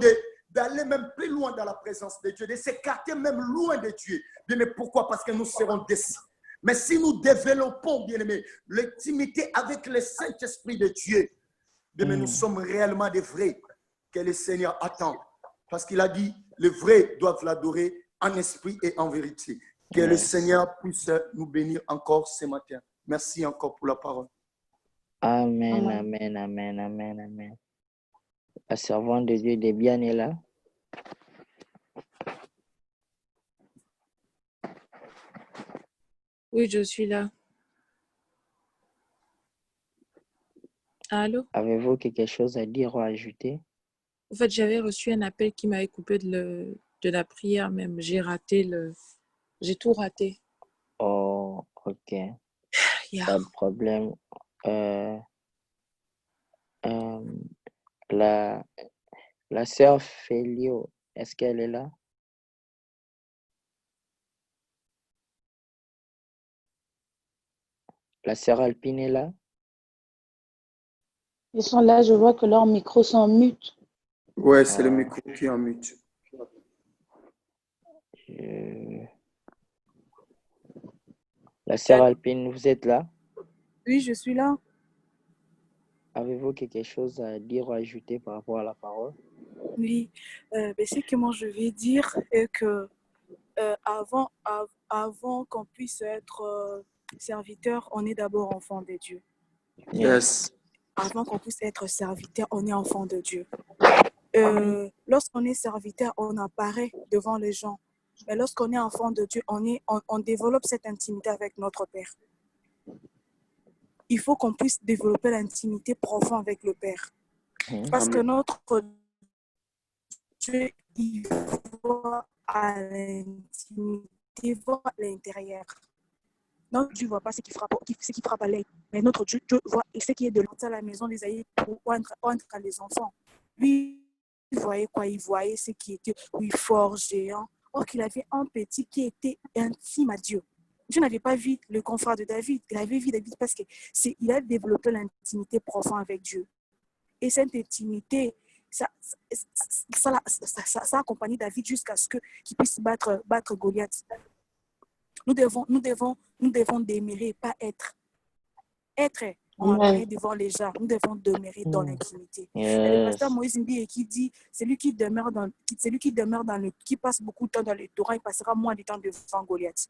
d'aller même plus loin dans la présence de Dieu, de s'écarter même loin de Dieu. Bien aimé, pourquoi? Parce que nous serons déçus. Mais si nous développons, bien aimé, l'intimité avec le Saint-Esprit de Dieu, bien aimé, nous sommes réellement des vrais que le Seigneur attend. Parce qu'il a dit, les vrais doivent l'adorer en esprit et en vérité. Que le Seigneur puisse nous bénir encore ce matin. Merci encore pour la parole. Amen, Amen. amen, amen, amen, amen. La servante de Dieu Debian est là. Oui, je suis là. Allô? Avez-vous quelque chose à dire ou à ajouter? En fait, j'avais reçu un appel qui m'avait coupé de la prière même. J'ai tout raté. Oh, ok. Yeah. Pas de problème. La sœur Félio, est-ce qu'elle est là? La sœur Alpine est là? Ils sont là, je vois que leurs micros sont mutes. Ouais, c'est le micro qui est en mute. La sœur Alpine, vous êtes là? Oui, je suis là. Avez-vous quelque chose à dire ou à ajouter par rapport à la parole? Oui, ce que moi je vais dire est que avant qu'on puisse être serviteur, on est d'abord enfant de Dieu. Yes. Avant qu'on puisse être serviteur, on est enfant de Dieu. Lorsqu'on est serviteur, on apparaît devant les gens. Mais lorsqu'on est enfant de Dieu, on développe cette intimité avec notre Père. Il faut qu'on puisse développer l'intimité profonde avec le Père. Parce que notre Dieu, il voit à l'intimité, voit à l'intérieur. Notre Dieu ne voit pas ce qui frappe à l'œil. Mais notre Dieu voit ce qui est de l'entrée à la maison des aïeux pour entre les enfants. Lui, il voyait quoi? Il voyait ce qui était, oui, fort, géant. Or qu'il avait un petit qui était intime à Dieu. Dieu n'avait pas vu le confrère de David. Il avait vu David parce qu'il a développé l'intimité profonde avec Dieu. Et cette intimité, ça a accompagné David jusqu'à ce qu'il puisse battre Goliath. Nous devons demeurer, pas être. Être, on apparaît devant les gens. Nous devons demeurer dans l'intimité. Et le pasteur Moïse Mbi qui dit, celui qui passe beaucoup de temps dans le torrent, il passera moins de temps devant Goliath.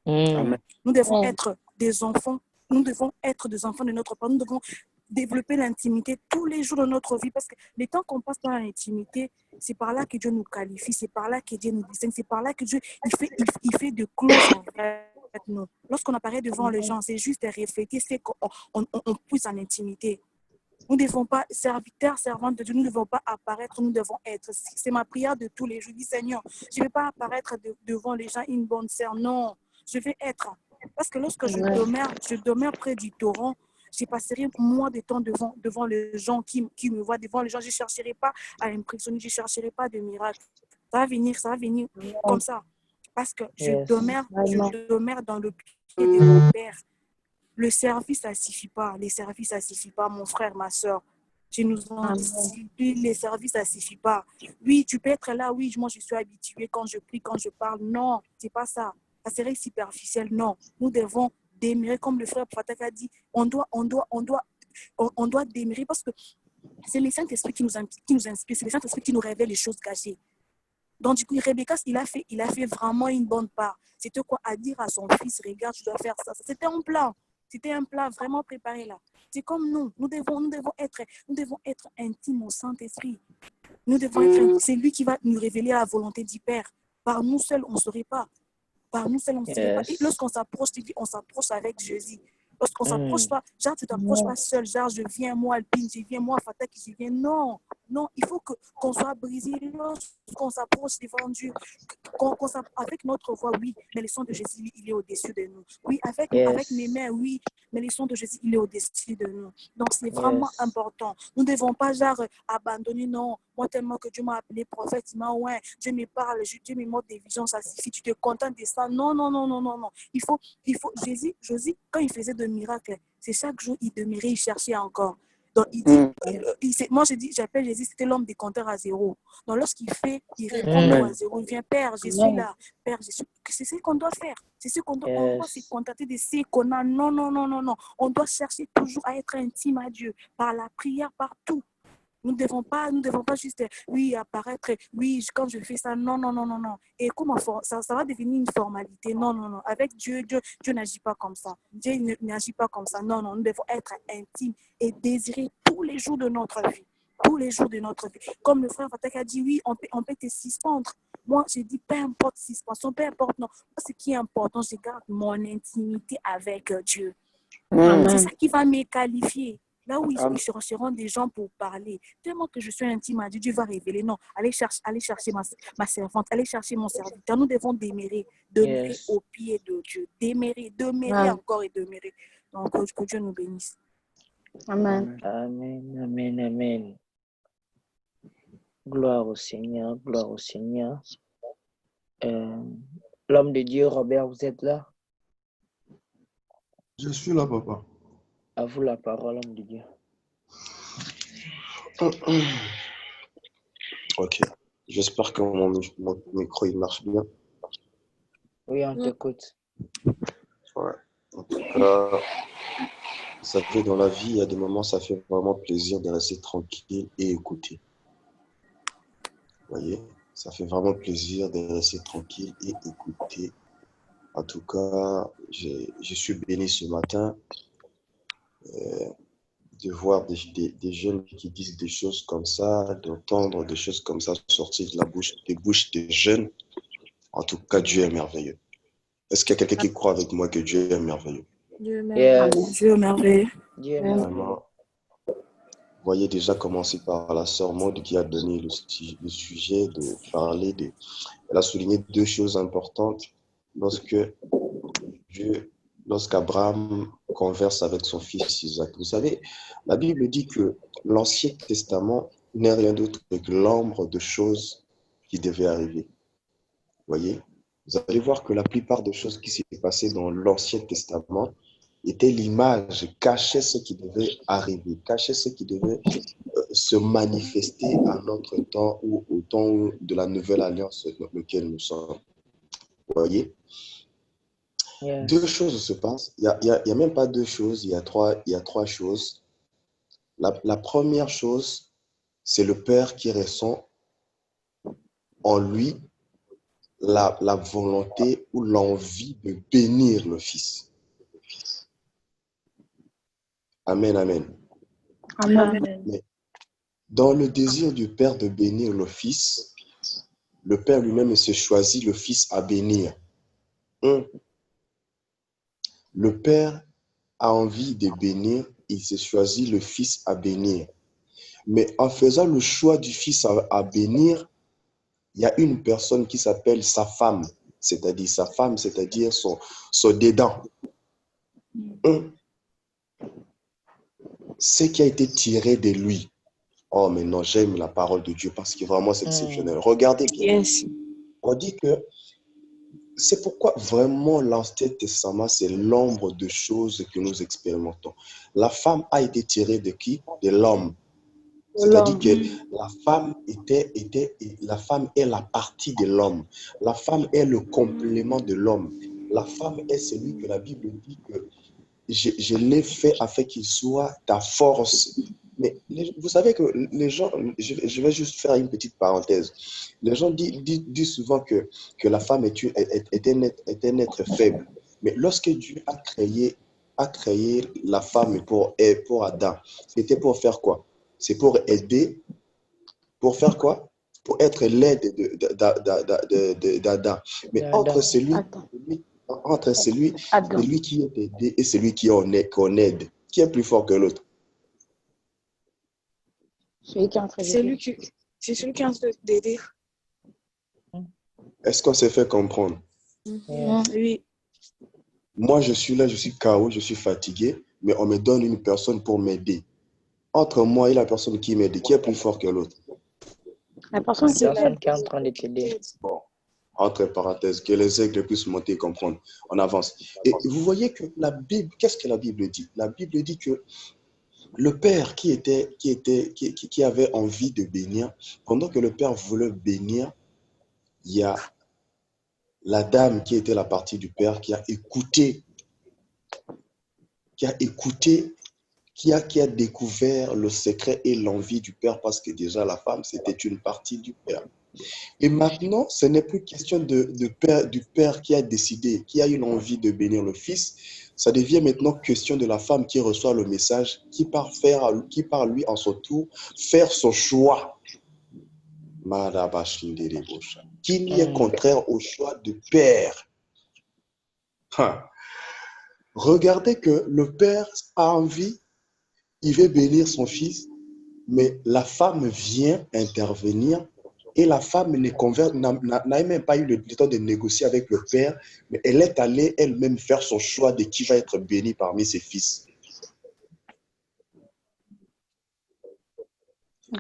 Nous devons être des enfants. Nous devons être des enfants de notre Père. Nous devons développer l'intimité tous les jours de notre vie parce que le temps qu'on passe dans l'intimité, c'est par là que Dieu nous qualifie, c'est par là que Dieu nous distingue, c'est par là que Dieu il fait de clauses envers nous. Lorsqu'on apparaît devant les gens, c'est juste refléter ce qu'on pousse en intimité. Nous ne devons pas, serviteurs, servantes de Dieu, nous ne devons pas apparaître, nous devons être. C'est ma prière de tous les jours. Je dis, Seigneur, je ne vais pas apparaître devant les gens une bonne sœur. Non, je vais être. Parce que lorsque je demeure près du torrent, je passerai moins de temps devant les gens qui me voient, devant les gens. Je ne chercherai pas à impressionner, je ne chercherai pas de miracle. Ça va venir comme ça. Parce que je demeure dans le pied de mon Père. Le service, ça ne suffit pas. Les services, ça ne suffit pas, mon frère, ma soeur. Je nous en dis, les services, ça ne suffit pas. Oui, tu peux être là, oui, moi je suis habituée quand je prie, quand je parle. Non, ce n'est pas ça. Ça serait superficiel. Non, nous devons demeurer, comme le frère Fatak a dit, on doit demeurer parce que c'est le Saint-Esprit qui nous inspire, c'est le Saint-Esprit qui nous révèle les choses cachées. Donc, du coup, Rebecca, il a fait vraiment une bonne part. C'était quoi à dire à son fils, regarde, tu dois faire ça. C'était un plan. C'était un plan vraiment préparé là. C'est comme nous devons être intimes au Saint-Esprit. Nous devons être, c'est lui qui va nous révéler la volonté du Père. Par nous seuls, on ne saurait pas. Par nous seuls, on ne saurait pas. Et lorsqu'on s'approche, on s'approche avec Jésus. Lorsqu'on ne s'approche pas, genre, tu ne t'approches pas seul, genre, je viens, moi, Alpine, je viens, moi, Fatak, je viens. Non, il faut qu'on soit brisé lorsqu'on s'approche devant Dieu. Avec notre voix, oui, mais le sang de Jésus, il est au-dessus de nous. Oui, avec mes mains, oui, mais le sang de Jésus, il est au-dessus de nous. Donc, c'est vraiment important. Nous ne devons pas, genre, abandonner, non. Moi, tellement que Dieu m'a appelé prophète, il m'a, ouais, Dieu me parle, Dieu me montre des visions, ça suffit, tu te contentes de ça. Non. Il faut, Jésus, quand il faisait de miracles, c'est chaque jour, il demeurait, il cherchait encore. Donc, il dit, moi, j'appelle Jésus, c'était l'homme des compteurs à zéro. Donc, lorsqu'il fait, il répond à zéro. Il vient, Père, je suis là. Père, je suis... C'est ce qu'on doit faire. C'est ce qu'on doit, on doit se contenter de ce qu'on a. Non. On doit chercher toujours à être intime à Dieu, par la prière, partout. Nous ne devons pas juste, oui, apparaître, oui, quand je fais ça, non, non, non, non, non. Et comment ça va devenir une formalité? Non, non, non. Avec Dieu n'agit pas comme ça. Dieu n'agit pas comme ça. Non, non, nous devons être intimes et désirer tous les jours de notre vie. Tous les jours de notre vie. Comme le frère Fatak a dit, oui, on peut te suspendre. Moi, j'ai dit, peu importe suspension, peu importe, non. Moi, ce qui est important, je garde mon intimité avec Dieu. C'est ça qui va me qualifier. Là où ils chercheront des gens pour parler. Tellement que je suis intime à Dieu, Dieu va révéler. Non, allez chercher ma servante, allez chercher mon serviteur. Nous devons demeurer Yes. au pied de Dieu. Demeurer encore et demeurer. Donc, que Dieu nous bénisse. Amen. Amen, amen, amen. Gloire au Seigneur, gloire au Seigneur. L'homme de Dieu, Robert, vous êtes là? Je suis là, papa. À vous la parole, homme de Dieu. Ok. J'espère que mon micro il marche bien. Oui, on t'écoute. Ouais. En tout cas, vous savez, dans la vie, il y a des moments, ça fait vraiment plaisir de rester tranquille et écouter. Vous voyez, ça fait vraiment plaisir de rester tranquille et écouter. En tout cas, je suis béni ce matin de voir des jeunes qui disent des choses comme ça, d'entendre des choses comme ça sortir de la bouche, des bouches des jeunes. En tout cas, Dieu est merveilleux. Est-ce qu'il y a quelqu'un qui croit avec moi que Dieu est merveilleux? Dieu merci. Yes. Dieu est merveilleux. Dieu est merveilleux. Vraiment. Vous voyez déjà commencer par la sœur Maud qui a donné le sujet de parler de... Elle a souligné deux choses importantes lorsqu'Abraham converse avec son fils Isaac. Vous savez, la Bible dit que l'Ancien Testament n'est rien d'autre que l'ombre de choses qui devaient arriver. Vous voyez, vous allez voir que la plupart des choses qui s'est passées dans l'Ancien Testament étaient l'image, cachaient ce qui devait arriver, cachaient ce qui devait se manifester à notre temps ou au temps de la nouvelle alliance dans laquelle nous sommes. Vous voyez? Yes. Deux choses se passent. Il y a même pas deux choses, il y a trois choses. La première chose, c'est le Père qui ressent en lui la volonté ou l'envie de bénir le Fils. Amen, amen. Amen. Mais dans le désir du Père de bénir le Fils, le Père lui-même se choisit le Fils à bénir. Le Père a envie de bénir, il se choisit le Fils à bénir. Mais en faisant le choix du Fils à bénir, il y a une personne qui s'appelle sa femme, c'est-à-dire son dédain. Ce qui a été tiré de lui. Oh, mais non, j'aime la parole de Dieu parce que vraiment c'est exceptionnel. Regardez bien. Yes. On dit que c'est pourquoi vraiment l'Ancien Testament, c'est l'ombre de choses que nous expérimentons. La femme a été tirée de qui? De l'homme. C'est-à-dire que la femme est la partie de l'homme. La femme est le complément de l'homme. La femme est celui que la Bible dit que je l'ai fait afin qu'il soit ta force. Mais vous savez que les gens, je vais juste faire une petite parenthèse. Les gens disent souvent que la femme est un être faible. Mais lorsque Dieu a créé la femme pour Adam, c'était pour faire quoi? C'est pour aider, pour faire quoi? Pour être l'aide d'Adam. Mais entre celui qui est aidé et celui qu'on aide, qui est plus fort que l'autre? Celui qui est en train d'aider. C'est celui qui est en train d'aider. Est-ce qu'on s'est fait comprendre? Oui. Moi, je suis là, je suis KO, je suis fatigué, mais on me donne une personne pour m'aider. Entre moi et la personne qui m'aide, qui est plus fort que l'autre? La personne qui est en train de t'aider. Bon, entre parenthèses, que les aigles puissent monter et comprendre. On avance. Et vous voyez que la Bible, qu'est-ce que la Bible dit? La Bible dit que le Père qui avait envie de bénir, pendant que le Père voulait bénir, il y a la dame qui était la partie du Père qui a écouté qui a découvert le secret et l'envie du Père, parce que déjà la femme, c'était une partie du Père. Et maintenant, ce n'est plus question du Père qui a décidé, qui a eu l'envie de bénir le Fils. Ça devient maintenant question de la femme qui reçoit le message, qui part lui en son tour faire son choix. Qui n'y est contraire au choix du Père. Regardez que le Père a envie, il veut bénir son Fils, mais la femme vient intervenir. Et la femme n'a même pas eu le temps de négocier avec le Père, mais elle est allée elle-même faire son choix de qui va être béni parmi ses fils.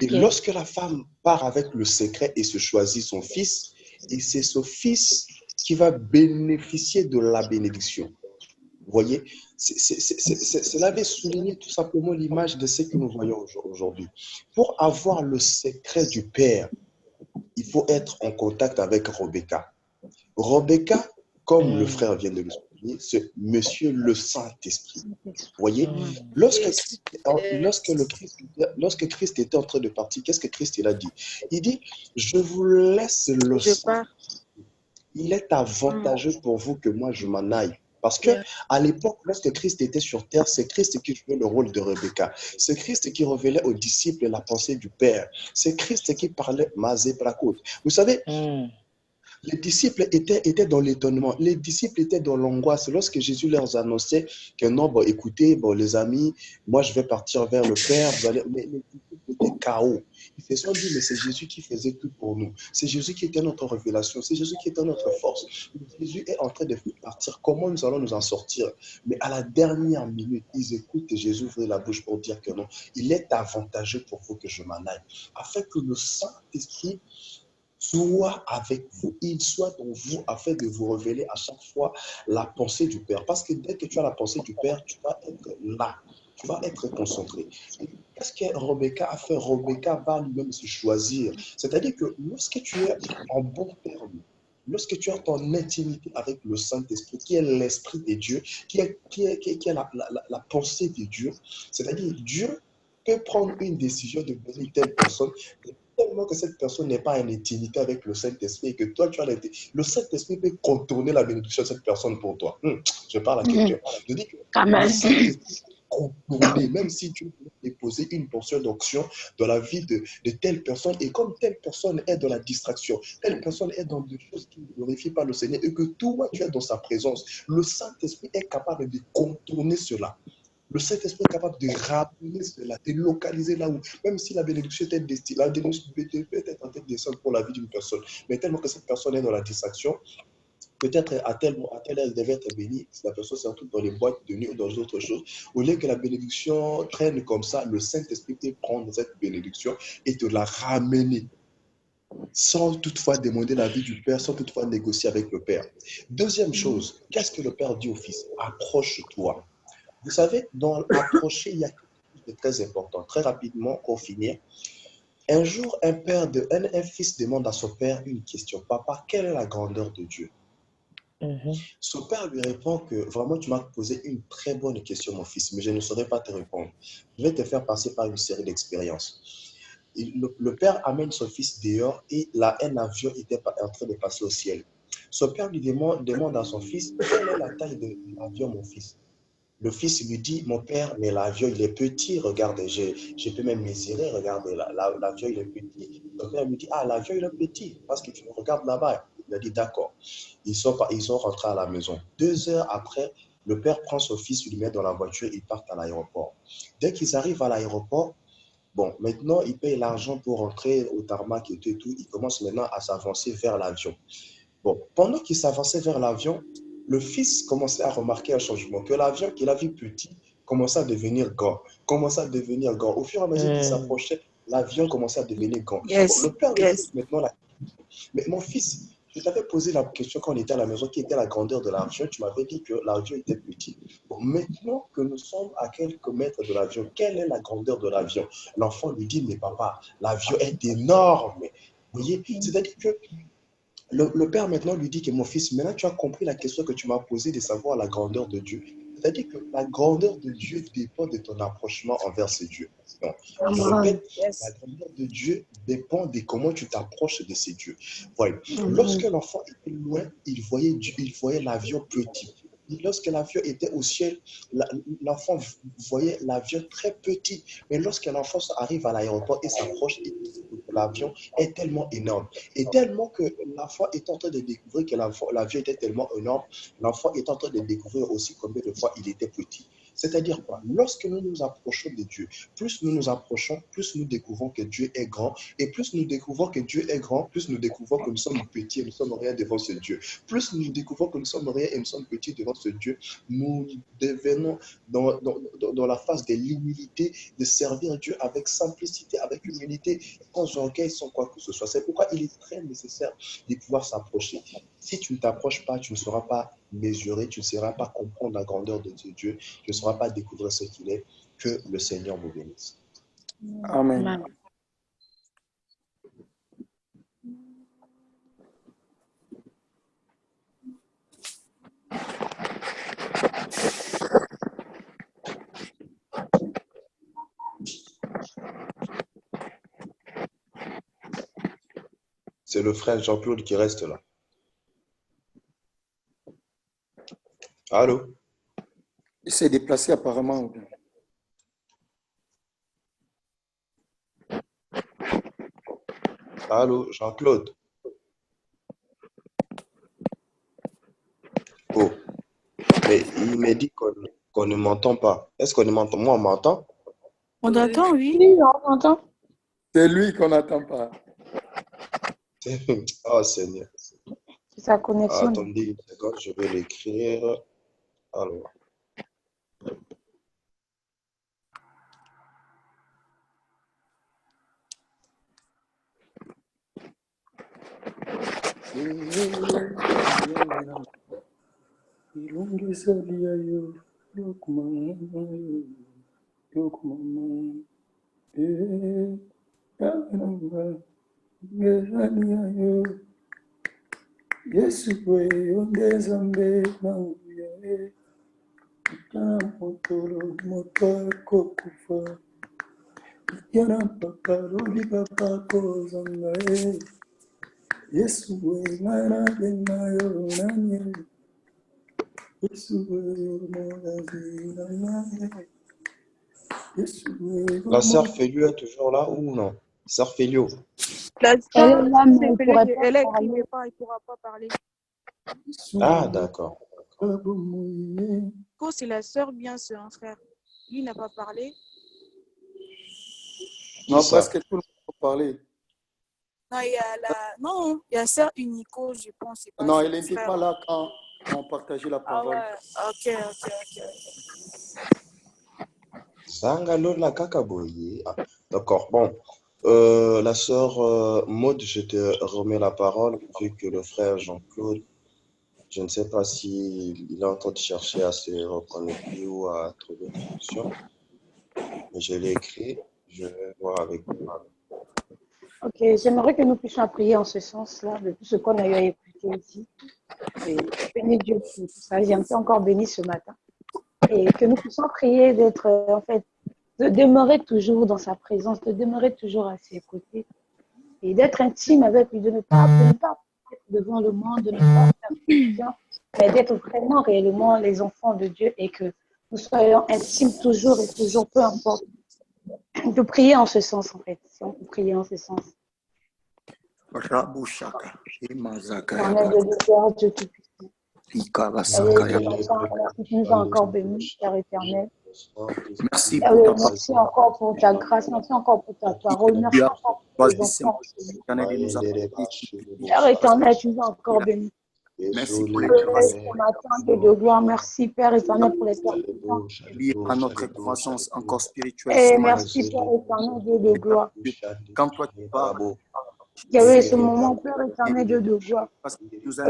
Et lorsque la femme part avec le secret et se choisit son fils, et c'est ce fils qui va bénéficier de la bénédiction. Vous voyez, cela avait souligné tout simplement l'image de ce que nous voyons aujourd'hui. Pour avoir le secret du Père, il faut être en contact avec Rebecca. Rebecca, comme le frère vient de le souligner, c'est Monsieur le Saint-Esprit. Vous voyez, lorsque Christ était en train de partir, qu'est-ce que Christ il a dit? Il dit, je vous laisse le Saint. Il est avantageux pour vous que moi je m'en aille. Parce que à l'époque, lorsque Christ était sur terre, c'est Christ qui jouait le rôle de Rebecca. C'est Christ qui révélait aux disciples la pensée du Père. C'est Christ qui parlait Mazé Brakot. Vous savez, les disciples étaient dans l'étonnement. Les disciples étaient dans l'angoisse. Lorsque Jésus leur annonçait que non, bon, écoutez, bon, les amis, moi je vais partir vers le Père. Mais les disciples étaient KO. Ils se sont dit, mais c'est Jésus qui faisait tout pour nous. C'est Jésus qui était notre révélation. C'est Jésus qui était notre force. Jésus est en train de partir. Comment nous allons nous en sortir? Mais à la dernière minute, ils écoutent et Jésus ouvre la bouche pour dire que non, il est avantageux pour vous que je m'en aille. Afin que le Saint-Esprit soit avec vous, il soit dans vous afin de vous révéler à chaque fois la pensée du Père. Parce que dès que tu as la pensée du Père, tu vas être là, tu vas être concentré. Qu'est-ce que Rebecca a fait? Rebecca va lui-même se choisir. C'est-à-dire que lorsque tu es en bon terme, lorsque tu es en intimité avec le Saint-Esprit, qui est l'Esprit de Dieu, qui est la pensée de Dieu, c'est-à-dire Dieu peut prendre une décision de bénir telle personne, tellement que cette personne n'est pas en intimité avec le Saint-Esprit et que toi, tu as le Saint-Esprit peut contourner la bénédiction de cette personne pour toi. Je parle à quelqu'un. Je dis que le Saint-Esprit contourner, même si tu peux déposer une portion d'onction dans la vie de telle personne, et comme telle personne est dans la distraction, telle personne est dans des choses qui ne glorifient pas le Seigneur, et que toi, tu es dans sa présence, le Saint-Esprit est capable de contourner cela. Le Saint-Esprit est capable de ramener cela, de localiser là où, même si la bénédiction était destinée, la bénédiction peut être en train de descendre pour la vie d'une personne, mais tellement que cette personne est dans la distraction, peut-être à tel heure, elle devait être bénie, la personne se retrouve dans les boîtes de nuit ou dans d'autres choses. Au lieu que la bénédiction traîne comme ça, le Saint-Esprit peut prendre cette bénédiction et te la ramener, sans toutefois demander l'avis du Père, sans toutefois négocier avec le Père. Deuxième chose, qu'est-ce que le Père dit au Fils? Approche-toi. Vous savez, dans l'approcher, il y a quelque chose de très important. Très rapidement, pour finir, un jour, un fils demande à son père une question. Papa, quelle est la grandeur de Dieu? Son père lui répond que vraiment, tu m'as posé une très bonne question, mon fils, mais je ne saurais pas te répondre. Je vais te faire passer par une série d'expériences. Le père amène son fils dehors et un avion était en train de passer au ciel. Son père lui demande à son fils, quelle est la taille de l'avion, mon fils? Le fils lui dit, mon père, mais l'avion, il est petit, regarde, je peux même mesurer, regarde, l'avion, il est petit. Le père lui dit, ah, l'avion, il est petit, parce que tu me regardes là-bas. Il a dit, d'accord. Ils sont rentrés à la maison. 2 heures après, le père prend son fils, il le met dans la voiture, ils partent à l'aéroport. Dès qu'ils arrivent à l'aéroport, bon, maintenant, ils payent l'argent pour rentrer au tarmac et tout. Ils commencent maintenant à s'avancer vers l'avion. Bon, pendant qu'ils s'avançaient vers l'avion, le fils commençait à remarquer un changement, que l'avion qu'il a vu petit commençait à devenir grand, Au fur et à mesure qu'il s'approchait, l'avion commençait à devenir grand. Bon, le père lui dit maintenant, mais mon fils, je t'avais posé la question quand on était à la maison, qui était la grandeur de l'avion. Tu m'avais dit que l'avion était petit. Bon, maintenant que nous sommes à quelques mètres de l'avion, quelle est la grandeur de l'avion? L'enfant lui dit, mais papa, l'avion est énorme. Vous voyez, c'est-à-dire que le père maintenant lui dit que mon fils, maintenant tu as compris la question que tu m'as posée de savoir la grandeur de Dieu. C'est-à-dire que la grandeur de Dieu dépend de ton approchement envers ce Dieu. Donc, je Amen. répète, la Yes. grandeur de Dieu dépend de comment tu t'approches de ces dieux. Voilà. Amen. Lorsque l'enfant était loin, il voyait Dieu, il voyait l'avion petit. Et lorsque l'avion était au ciel, l'enfant voyait l'avion très petit. Mais lorsque l'enfant arrive à l'aéroport et s'approche, l'avion est tellement énorme. Et tellement que l'enfant est en train de découvrir que l'avion était tellement énorme, l'enfant est en train de découvrir aussi combien de fois il était petit. C'est-à-dire quoi? Lorsque nous nous approchons de Dieu, plus nous nous approchons, plus nous découvrons que Dieu est grand. Et plus nous découvrons que Dieu est grand, plus nous découvrons que nous sommes petits et nous sommes rien devant ce Dieu. Plus nous découvrons que nous sommes rien et nous sommes petits devant ce Dieu, nous devenons dans la phase de l'humilité, de servir Dieu avec simplicité, avec humilité, sans orgueil, sans quoi que ce soit. C'est pourquoi il est très nécessaire de pouvoir s'approcher. Si tu ne t'approches pas, tu ne sauras pas mesurer, tu ne sauras pas comprendre la grandeur de Dieu, tu ne sauras pas découvrir ce qu'il est. Que le Seigneur vous bénisse. Amen. Amen. C'est le frère Jean-Claude qui reste là. Allô? Il s'est déplacé apparemment. Allô, Jean-Claude? Oh, mais il me dit qu'on ne m'entend pas. Est-ce qu'on ne m'entend? Moi, on m'entend? On t'entend, oui. Oui, on entend. C'est lui qu'on n'attend pas. Oh, Seigneur. C'est sa connexion. Attendez une seconde, je vais l'écrire. Alors. Yesu we ongeza mbegu ya motoro motoko kufa yana paparudi papako zangae Yesu we mara benayo nanye Yesu we mogazi nanye Yesu we La sœur Félio est toujours là ou non? Sœur Félio. La Elle est sœur, là, mais c'est elle ne Félix, pourrait pas elle parler. n'écrivait pas, elle ne pourra pas parler. Ah, d'accord. C'est la sœur, bien c'est un frère. Lui n'a pas parlé. Non, ça? presque tout le monde peut parler. Non, il y a sœur Unico, je pense. C'est pas Non, son il n'était frère. pas là quand on partageait la Ah parole. ouais, ok. Zangalola Kakaboye. Ah, d'accord, bon. La sœur Maud, je te remets la parole, vu que le frère Jean-Claude, je ne sais pas s'il est en train de chercher à se reconnecter ou à trouver une solution. Mais je l'ai écrit, je vais voir avec vous. Ok, j'aimerais que nous puissions prier en ce sens-là, de tout ce qu'on a eu à écouter ici. Et bénir Dieu pour tout ça. J'ai été encore béni ce matin. Et que nous puissions prier d'être, en fait, de demeurer toujours dans sa présence, de demeurer toujours à ses côtés. Et d'être intime avec lui, de ne pas être devant le monde, de ne pas faire confiance, mais d'être vraiment réellement les enfants de Dieu et que nous soyons intimes toujours et toujours, peu importe. De prier en ce sens, en fait, si on peut prier en ce sens. Rabushaka, En Imazaka, aide de gloire, Dieu Tout-Puissant. Ikabasaka, Merci que tu nous as encore bénis, Père éternel. Merci pour ta Merci encore pour ta grâce, merci encore pour ta parole, merci encore pour tes enfants. Père éternel, tu nous as encore bénis. Merci pour les grâces. Dieu de gloire, merci Père éternel pour les personnes. liées à notre croissance encore spirituelle. Et merci Père éternel, Dieu de gloire. Quand toi tu parles, Il y avait ce moment, Père éternel, Dieu de gloire.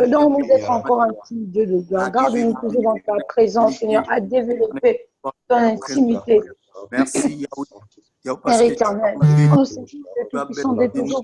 Donc nous être encore intimes, Dieu de gloire. Garde-nous toujours dans ta présence, Seigneur, à développer ton intimité. Merci, Père éternel, nous sommes toujours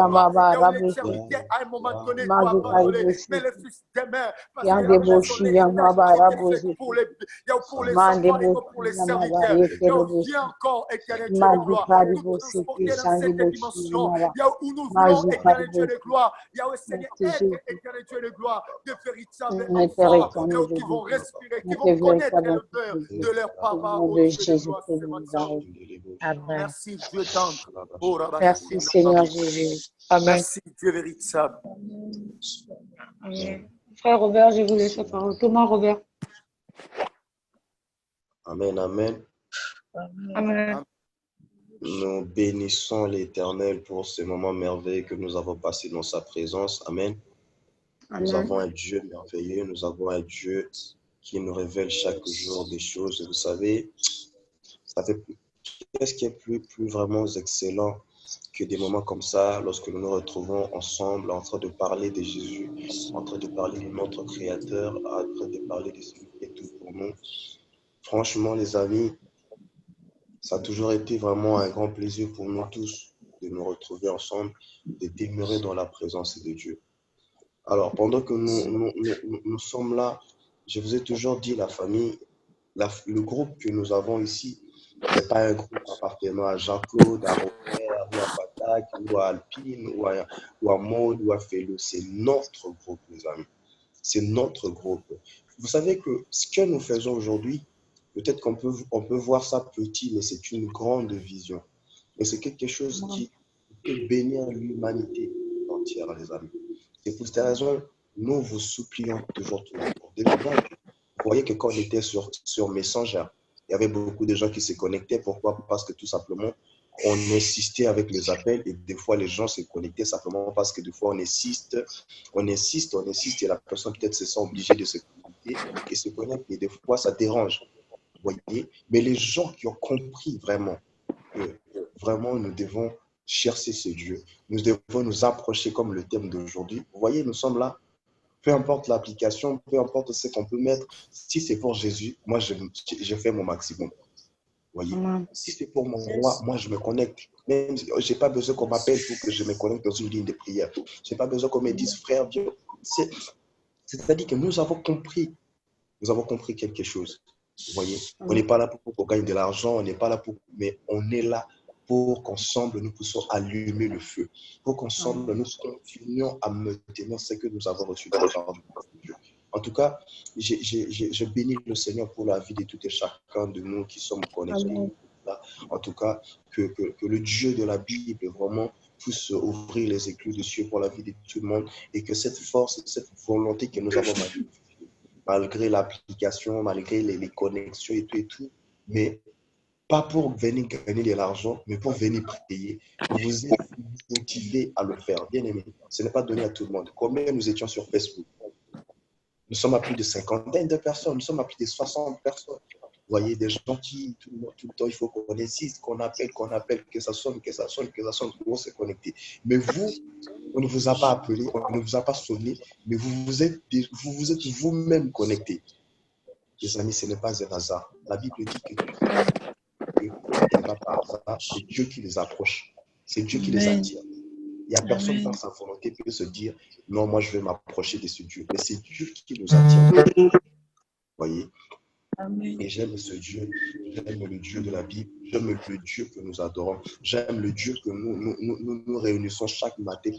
Yamaba, Il y a une Rabbi, éternité à un moment donné, doit Mazu abandonner. Karibosi, Mais le Fils demain, parce que la Yande maison, Boshi, l'héritage Yamaba, a été fait Rabosi, pour les Mande enfants et non Boshi, pour les Yamaba, serviteurs. Et on Yekeribosi, vient encore, éternel Dieu de Mazu gloire, nous Karibosi, transporter dans Sandi cette Boshi, dimension. Yamaba, Il y a où nous voulons, Mazu éternel Dieu de Karibosi. gloire. Il y a, au Seigneur, Merci être, Jésus, éternel Dieu de gloire, de véritables mon Père enfants éternel de qui vont Dieu, respirer, qui vont notre connaître véritable l'honneur Dieu, de leur au papa, nom au de Dieu de gloire, Jésus-Christ ce de matin. Nazareth. Amen. Merci, Dieu tendre. Oh, Merci Seigneur Jésus. Amen. merci, Dieu véritable. Amen. Frère Robert, je vous laisse la parole. Thomas Robert. Amen, amen. Amen. Nous bénissons l'Éternel pour ce moment merveilleux que nous avons passé dans sa présence. Amen. Nous avons un Dieu merveilleux, nous avons un Dieu qui nous révèle chaque jour des choses. Vous savez, Ça fait qu'est-ce qui est plus vraiment excellent que des moments comme ça, lorsque nous nous retrouvons ensemble en train de parler de Jésus, en train de parler de notre Créateur, en train de parler de ce qui est tout pour nous. Franchement, les amis, ça a toujours été vraiment un grand plaisir pour nous tous de nous retrouver ensemble, de demeurer dans la présence de Dieu. Alors, pendant que nous sommes là, je vous ai toujours dit, la famille, le groupe que nous avons ici n'est pas un groupe appartenant à Jean-Claude, à Robert, ou à Patak, ou à Alpine, ou à Maud, ou à Félo. C'est notre groupe, les amis. C'est notre groupe. Vous savez que ce que nous faisons aujourd'hui, peut-être qu'on peut voir ça petit, mais c'est une grande vision. Et c'est quelque chose qui peut bénir l'humanité entière, les amis. C'est pour cette raison, nous vous supplions toujours. Déjà, vous voyez que quand on était sur Messenger, il y avait beaucoup de gens qui se connectaient. Pourquoi? Parce que tout simplement, on insistait avec les appels et des fois, les gens se connectaient simplement parce que des fois, on insiste et la personne peut-être se sent obligée de se connecter et se connecte et des fois, ça dérange. Vous voyez? Mais les gens qui ont compris vraiment que vraiment nous devons chercher ce Dieu, nous devons nous approcher comme le thème d'aujourd'hui. Vous voyez, nous sommes là. Peu importe l'application, peu importe ce qu'on peut mettre, si c'est pour Jésus, moi, je fais mon maximum. Vous voyez? Si c'est pour mon roi, moi, je me connecte. Même, je n'ai pas besoin qu'on m'appelle pour que je me connecte dans une ligne de prière. Je n'ai pas besoin qu'on me dise, frère Dieu. C'est-à-dire que nous avons compris quelque chose. Vous voyez? On n'est pas là pour qu'on gagne de l'argent, on n'est pas là pour... Mais on est là pour qu'ensemble, nous puissions allumer le feu, pour qu'ensemble, nous continuions à maintenir ce que nous avons reçu de la part de Dieu. En tout cas, je bénis le Seigneur pour la vie de tout et chacun de nous qui sommes connectés. En tout cas, que le Dieu de la Bible vraiment puisse ouvrir les écluses des cieux pour la vie de tout le monde et que cette force, cette volonté que nous avons malgré l'application, malgré les connexions et tout, mais pas pour venir gagner de l'argent, mais pour venir prier. Vous êtes motivés à le faire. Bien aimé, ce n'est pas donné à tout le monde. Combien nous étions sur Facebook? Nous sommes à plus de 50 de personnes, nous sommes à plus de 60 personnes. Vous voyez, des gens qui, tout le temps, il faut qu'on insiste, qu'on appelle, que ça sonne, pour se connecter. Mais vous, on ne vous a pas appelé, on ne vous a pas sonné, mais vous vous êtes vous-même connectés. Les amis, ce n'est pas un hasard. La Bible dit que ce n'est pas par hasard, c'est Dieu qui les approche. C'est Dieu qui les attire. Il n'y a personne par sa volonté qui peut se dire non, moi je vais m'approcher de ce Dieu. Mais c'est Dieu qui nous attire. Vous voyez? Et j'aime ce Dieu, j'aime le Dieu de la Bible, j'aime le Dieu que nous adorons, j'aime le Dieu que nous réunissons chaque matin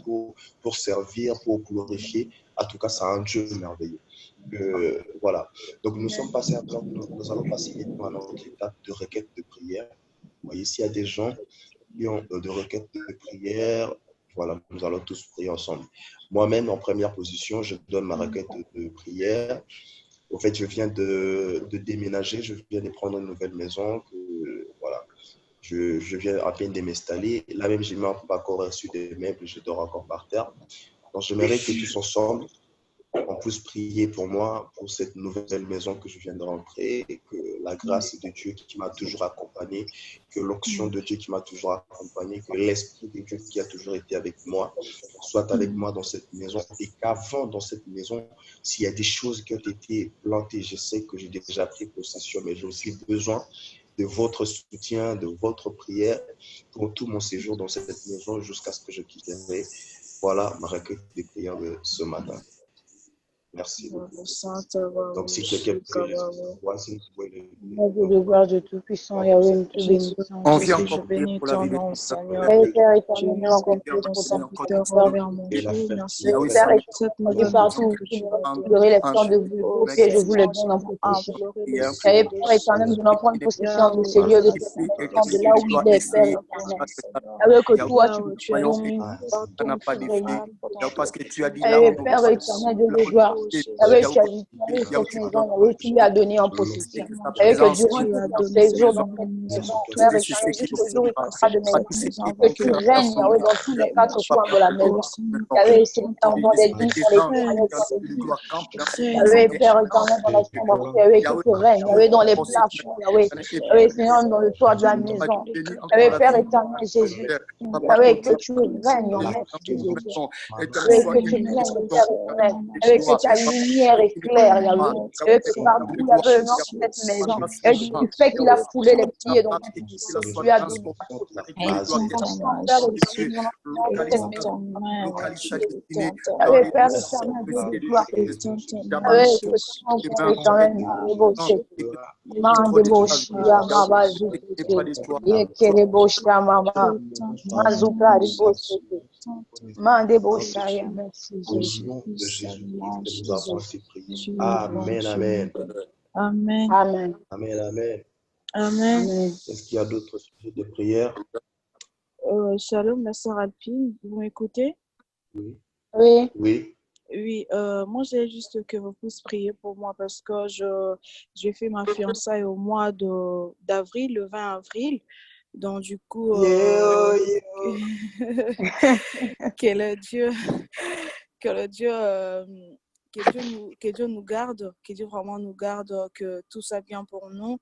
pour servir, pour glorifier. En tout cas, c'est un Dieu merveilleux. Voilà. Donc nous sommes passés nous allons passer à notre étape de requête de prière. Vous voyez, s'il y a des gens qui ont de requêtes de prière, voilà, nous allons tous prier ensemble. Moi-même, en première position, je donne ma requête de prière. En fait, je viens de déménager, je viens de prendre une nouvelle maison. Voilà, je viens à peine de m'installer. Là même, je n'ai même pas encore reçu des meubles, je dors encore par terre. Donc, j'aimerais que tous ensemble, on puisse prier pour moi, pour cette nouvelle maison que je viens de rentrer, et que la grâce de Dieu qui m'a toujours accompagné, que l'onction de Dieu qui m'a toujours accompagné, que l'Esprit de Dieu qui a toujours été avec moi, soit avec moi dans cette maison, et qu'avant dans cette maison, s'il y a des choses qui ont été plantées, je sais que j'ai déjà pris possession, mais j'ai aussi besoin de votre soutien, de votre prière pour tout mon séjour dans cette maison jusqu'à ce que je quitterai. Voilà ma requête de prière de ce matin. Merci. Donc, si quelqu'un peut le gloire de Tout-Puissant, Yahweh, nous te bénissons. On vient encore prier pour la vie de Seigneur. Père éternel, nous encore prier pour ton Père éternel, partout où vous aurez les temps de vous, Père, je vous le donne en protection. Père éternel, nous allons prendre possession de ce lieu, de là où il est, Père éternel. Avec toi, tu peux parce que tu as dit Père éternel, de gloire, Yahweh, tu as visité cette maison, Yahweh, tu lui as donné en possession. Yahweh, que durant tout ton séjour dans cette maison, Père éternel, jusqu'au jour où il passera de maison, que tu règnes, Yahweh, dans tous les quatre coins de la maison. Yahweh, Seigneur, dans les dîmes, dans les éternels, dans les dîmes. Yahweh, Père éternel, dans la chambre, Yahweh, que tu règnes, Yahweh, dans les plafonds, Yahweh, Yahweh, Seigneur, dans le toit de la maison. Yahweh, Père éternel, Jésus. Yahweh, que tu règnes, Maître Jésus. Yahweh, que tu règnes, Père éternel. Yahweh, que ta lumière éclaire, Yahweh. Yahweh, que partout, Yahweh, dans cette maison. Yahweh, du fait qu'il a foulé les pieds dans cette maison, tu lui as donné Yahweh, Père éternel, Dieu de gloire. Yahweh, que ton nom, Père éternel, débauché. Mandeboshia Mama Zuki, Yekereboshia Mama, Mazuka Ribosuki, Mandeboshia, merci Au Jésus. nom de Jésus-Christ, nous avons été priés. Amen, amen. Amen. Amen. Amen, amen. Amen. Amen. Est-ce qu'il y a d'autres sujets de prière? Shalom, la sœur Alpine, vous m'écoutez? Oui. Oui. Oui. Oui, moi j'ai juste que vous puissiez prier pour moi parce que j'ai fait ma fiançailles au mois d'avril, le 20 avril. Donc du coup, que le Dieu, que le Dieu, que Dieu nous garde, que Dieu vraiment nous garde, que tout ça bien pour nous.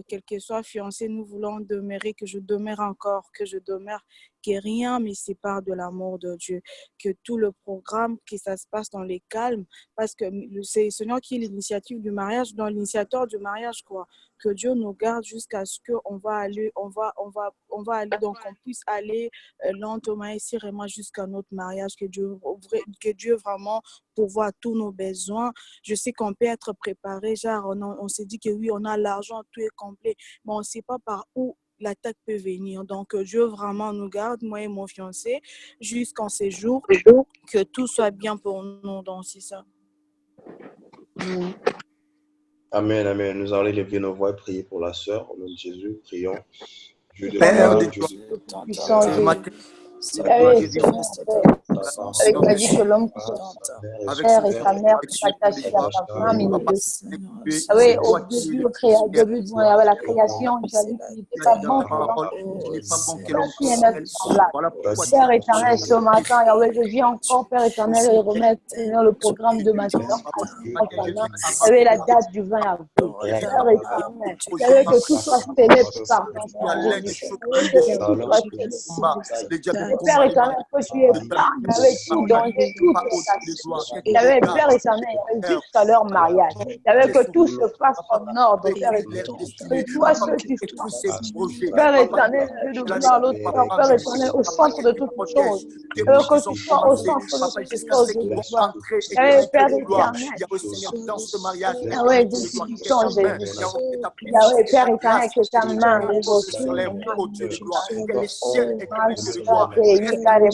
Quel que soit fiancé, nous voulons demeurer, que je demeure encore, que je demeure, que rien ne me sépare de l'amour de Dieu, que tout le programme, que ça se passe dans les calmes, parce que c'est le Seigneur qui est l'initiative du mariage, dans l'initiateur du mariage, quoi. Que Dieu nous garde jusqu'à ce qu'on va aller, on va aller, donc on puisse aller lentement et sereinement jusqu'à notre mariage, que Dieu vraiment pourvoie tous nos besoins. Je sais qu'on peut être préparé, genre on s'est dit que oui, on a l'argent, tout est complet, mais on ne sait pas par où l'attaque peut venir. Donc Dieu vraiment nous garde, moi et mon fiancé, jusqu'en ces jours, que tout soit bien pour nous. Donc c'est ça. Amen, amen. Nous allons lever nos voix et prier pour la sœur. Au nom de Jésus, prions. Dieu de Père gloire, de Dieu de Puissant ce Jésus. matin, Yahweh, Seigneur, avec tu as dit que l'homme qui avec père son et sa mère sont attachés à sa femme, il papa, oui, au début, au début, il y avait la création, tu as dit qu'il n'était pas dans bon ta que l'homme parole, il n'est pas bon que l'on qui est notre semblable. Voilà pourquoi Père éternel, ce matin, Yahweh, je viens encore, Père éternel, et remettre Seigneur, le programme de ma soeur dans ta main. Yahweh, la date du 20 avril. Père éternel, Yahweh, que tout soit célèbre par ton Père Jésus. Yahweh, que tout soit célèbre. Père éternel, que tu épargnes avec tout danger, toute tentation. Yahweh, Père éternel, jusqu'à leur mariage. Yahweh, que tout se fasse en ordre, Père éternel. Que toi, seul tu sois. Père éternel, Dieu de gloire, l'autre Père éternel, au centre de toutes choses. Que tu sois au centre de toutes choses, Dieu de gloire. Yahweh, Père éternel. dans ce mariage, Yahweh, Dieu puissant, Jésus. Yahweh, Père éternel, que ta main repose sur les mains. que les ciels éternels de Yahweh, gloire, Père éternel,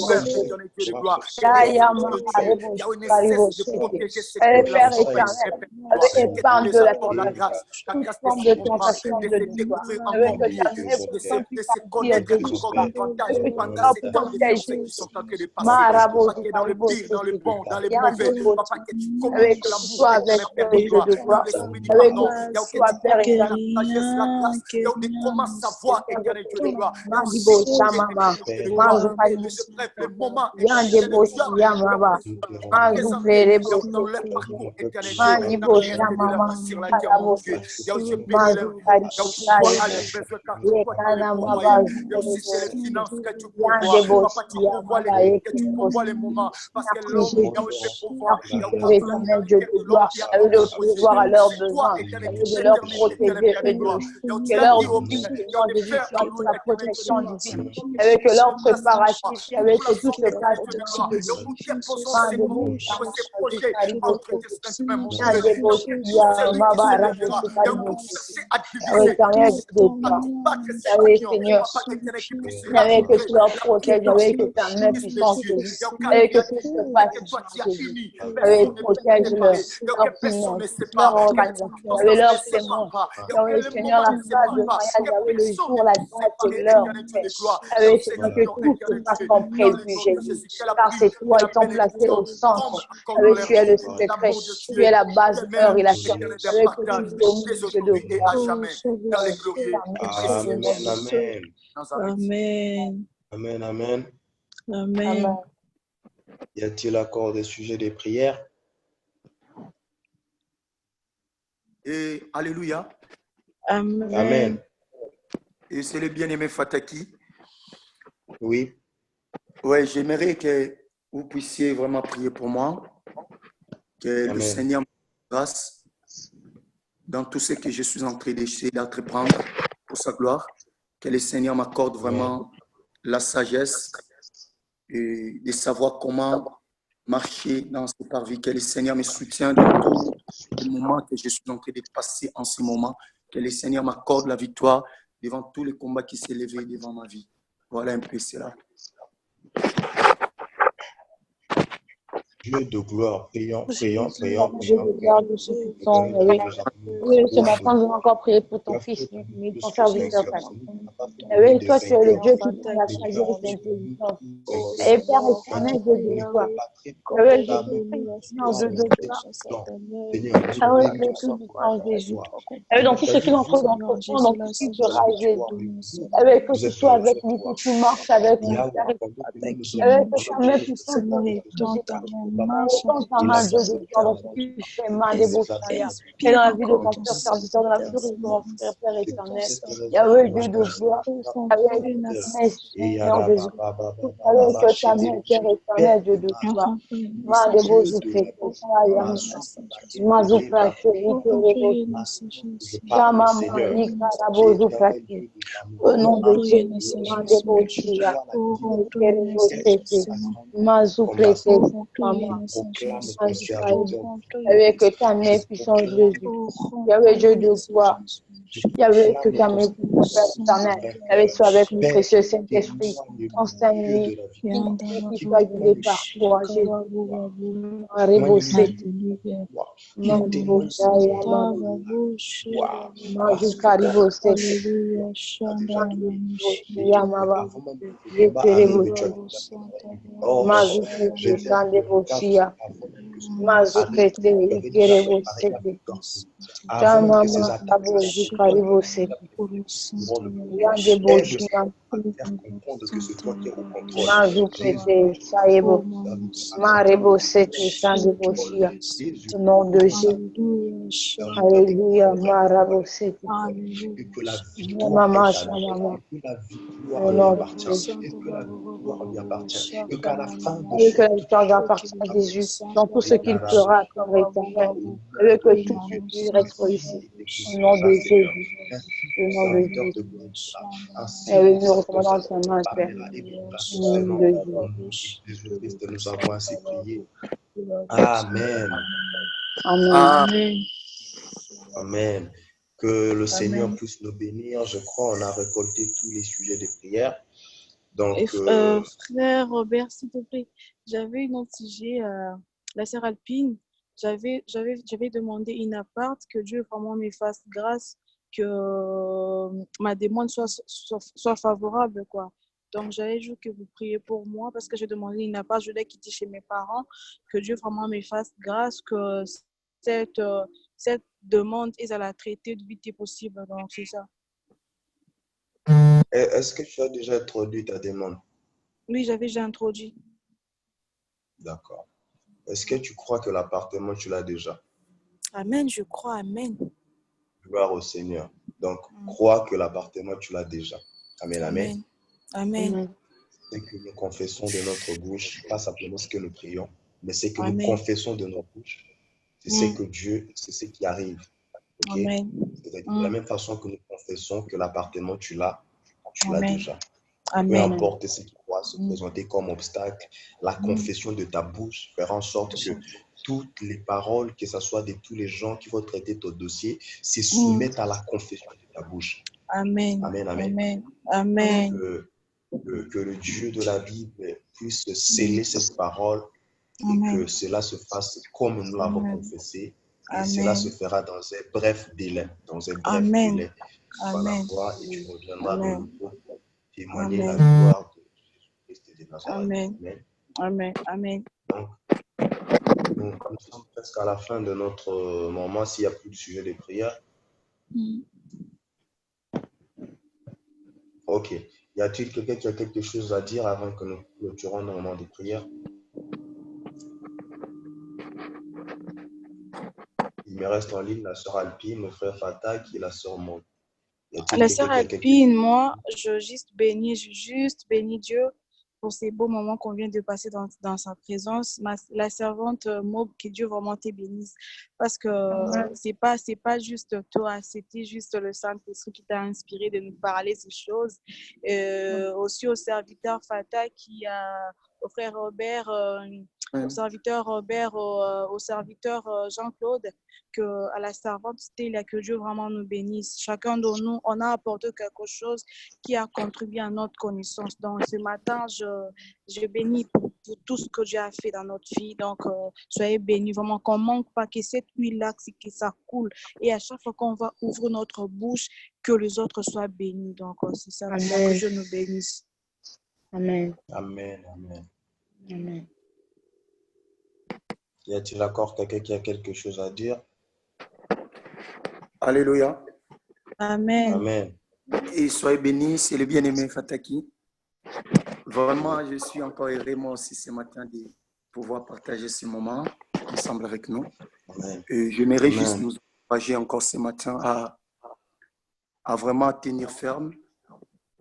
épargne de la tentation, toute forme de tentation de l'histoire, avec que ta main puissante puisse accomplir de l'histoire, que tu sois protégé, Marabo, dans le pire, dans le bon, dans les mauvais, papa, que tu avec communiques que la tu sois avec eux, Dieu de gloire, avec que tu sois Père éternel. de comment savoir, éternel Dieu de gloire. Mandibo Shamama, Mazupari, Le moment, Yandebo Yamaba, Mazuperebo, Mandibo Shamama, Alabo, Mazupari, Yekana Maba, Yandebo Yamaba, que tu pourvois les moments, parce que merci l'homme Jésus, merci éternel Dieu de gloire, de pouvoir à leurs besoins, de leur protéger et que leur vie de vie soit sous la protection divine, avec leur préparatif, avec que tout se passe avec que tu leur protèges, avec que ta main puissante, avec que tout se passe avec protège-leur, leur finance, leur organisation, avec leur témoin, avec Seigneur la salle de mariage, avec le jour, la date et l'heure, avec Seigneur que tout se passe comme prévu, Jésus, la car c'est purité, toi la étant placé au bénédiction centre. tombe comme dans Avec les tu es le roues. secret, L'amour de tu es Dieu la base, heure et éternel, la fin. éternel des Avec que tu partages, domines, dès Dieu de aujourd'hui et à gloire. jamais, dans les glorieux et précieux Amen. noms de Amen. Nazareth. Amen. Amen. Amen. Amen. Amen. Y a-t-il encore des sujets de prière? Et alléluia. Amen. Amen. Et c'est le bien-aimé Fataki. Oui. Ouais, j'aimerais que vous puissiez vraiment prier pour moi, que le Amen. Seigneur me grâce dans tout ce que je suis en train d'essayer d'entreprendre pour sa gloire, que le Seigneur m'accorde vraiment la sagesse et de savoir comment marcher dans ce parvis, que le Seigneur me soutienne dans tous les moments que je suis en train de passer en ce moment, que le Seigneur m'accorde la victoire devant tous les combats qui s'élevaient devant ma vie. Voilà un peu cela. Dieu de gloire, prions, prions, Jésus, prions, Dieu prions. de gloire, de ce puissant, oui. Oui, ce matin, nous allons encore prier pour ton fils, ton serviteur, Père. Oui, toi, tu es le Dieu qui prend la sagesse et l'intelligence. Et Père éternel, Dieu de gloire. Oui, je te prie, Seigneur, Dieu de gloire. Ah oui, le tout-puissant Jésus. Ah oui, dans tout ce qu'il entre d'entreprendre, dans tout ce qu'il fera, Jésus. Ah oui, que tu sois avec lui, que tu marches avec lui, Père éternel. Ah oui, que ta main puissante soit Jésus. Étends ta main, Dieu de gloire, dans ce que tu fais, main des beaux frères. Et dans la vie de ton frère serviteur, dans la vie de ton frère, Père éternel. Yahweh, Dieu de gloire. Avec Seigneur Jésus. Avec que ta main, Père éternel, Dieu de gloire. Main des beaux frères. Mazou praté, au nom de Jésus, Mazou prêté, maman, avec ta main puissante Jésus, Yahweh Dieu de gloire, Yahweh que ta main puissante éternelle, avec soit avec le précieux Saint-Esprit, enseigne-lui, qu'il soit guidé par toi, Jésus. Au nom de Jésus. Alléluia, Marabosé. Que la victoire est à lui, que la victoire lui appartient, et que la victoire lui appartient, et qu'à la fin de Et que la victoire appartient à Jésus dans tout ce qu'il fera comme éternel. Et que tout ce qui reste ici. Au nom de Jésus. Au nom de Jésus. Et oui, nous recommandons ta main, Père. Au nom de Jésus. Jésus-Christ, nous avons ainsi prié. Amen. Amen. Amen. Que le Seigneur puisse nous bénir. Je crois qu'on a récolté tous les sujets de prière. Donc, frère Robert, s'il te plaît, j'avais une autre sujet, la sœur Alpine. J'avais demandé une appart, que Dieu vraiment me fasse grâce, que ma demande soit favorable, quoi. Donc, j'avais dit que vous priez pour moi parce que j'ai demandé une appart, je l'ai quitté chez mes parents, que Dieu vraiment me fasse grâce, que cette demande est à la traiter le vite possible. Donc, c'est ça. est-ce que tu as déjà introduit ta demande? Oui, j'avais déjà introduit. D'accord. Est-ce que tu crois que l'appartement, tu l'as déjà? Amen, je crois, amen. Gloire au Seigneur. Donc, crois que l'appartement, tu l'as déjà. Amen, amen. Amen. C'est que nous confessons de notre bouche, pas simplement ce que nous prions, mais c'est que nous confessons de notre bouche. C'est ce que Dieu, c'est ce qui arrive. Okay? Amen. De la même façon que nous confessons que l'appartement, tu l'as déjà. Amen. Peu importe ce qui pourra se présenter comme obstacle, la confession de ta bouche fera en sorte que toutes les paroles, que ce soit de tous les gens qui vont traiter ton dossier, se soumettent à la confession de ta bouche. Amen. Amen, amen. Amen. Amen. Que le Dieu de la Bible puisse sceller cette parole et que cela se fasse comme nous l'avons confessé. Et cela se fera dans un bref délai. Amen. Voilà quoi, et tu reviendras de nouveau pour témoigner la gloire de Jésus-Christ et de Nazareth. Amen. Amen. Amen. Nous sommes presque à la fin de notre moment. S'il n'y a plus de sujet de prière. Ok. Y a-t-il quelqu'un qui a quelque chose à dire avant que nous clôturons nos moments de prière? Il me reste en ligne la sœur Alpine, le frère Fatah, qui est la sœur Maud. La sœur Alpine, moi, je juste bénis Dieu pour ces beaux moments qu'on vient de passer dans sa présence. La servante Maud, que Dieu vraiment te bénisse. Parce que c'est pas juste toi, c'était juste le Saint-Esprit qui t'a inspiré de nous parler ces choses. Aussi au serviteur Fatah au frère Robert, au serviteur Robert, au serviteur Jean-Claude, à la servante Stella, que Dieu vraiment nous bénisse. Chacun de nous, on a apporté quelque chose qui a contribué à notre connaissance. Donc ce matin, je bénis pour tout ce que Dieu a fait dans notre vie. Donc soyez bénis, vraiment qu'on ne manque pas que cette huile-là, que ça coule. Et à chaque fois qu'on va ouvrir notre bouche, que les autres soient bénis. Donc c'est ça, que Dieu nous bénisse. Amen. Amen. Amen. Amen. Y a-t-il encore quelqu'un qui a quelque chose à dire? Alléluia. Amen. Amen. Et soyez bénis, c'est le bien-aimé Fataki. Vraiment, je suis encore heureux moi aussi ce matin de pouvoir partager ce moment ensemble avec nous. Amen. Et je me réjouis de nous encourager encore ce matin à vraiment tenir ferme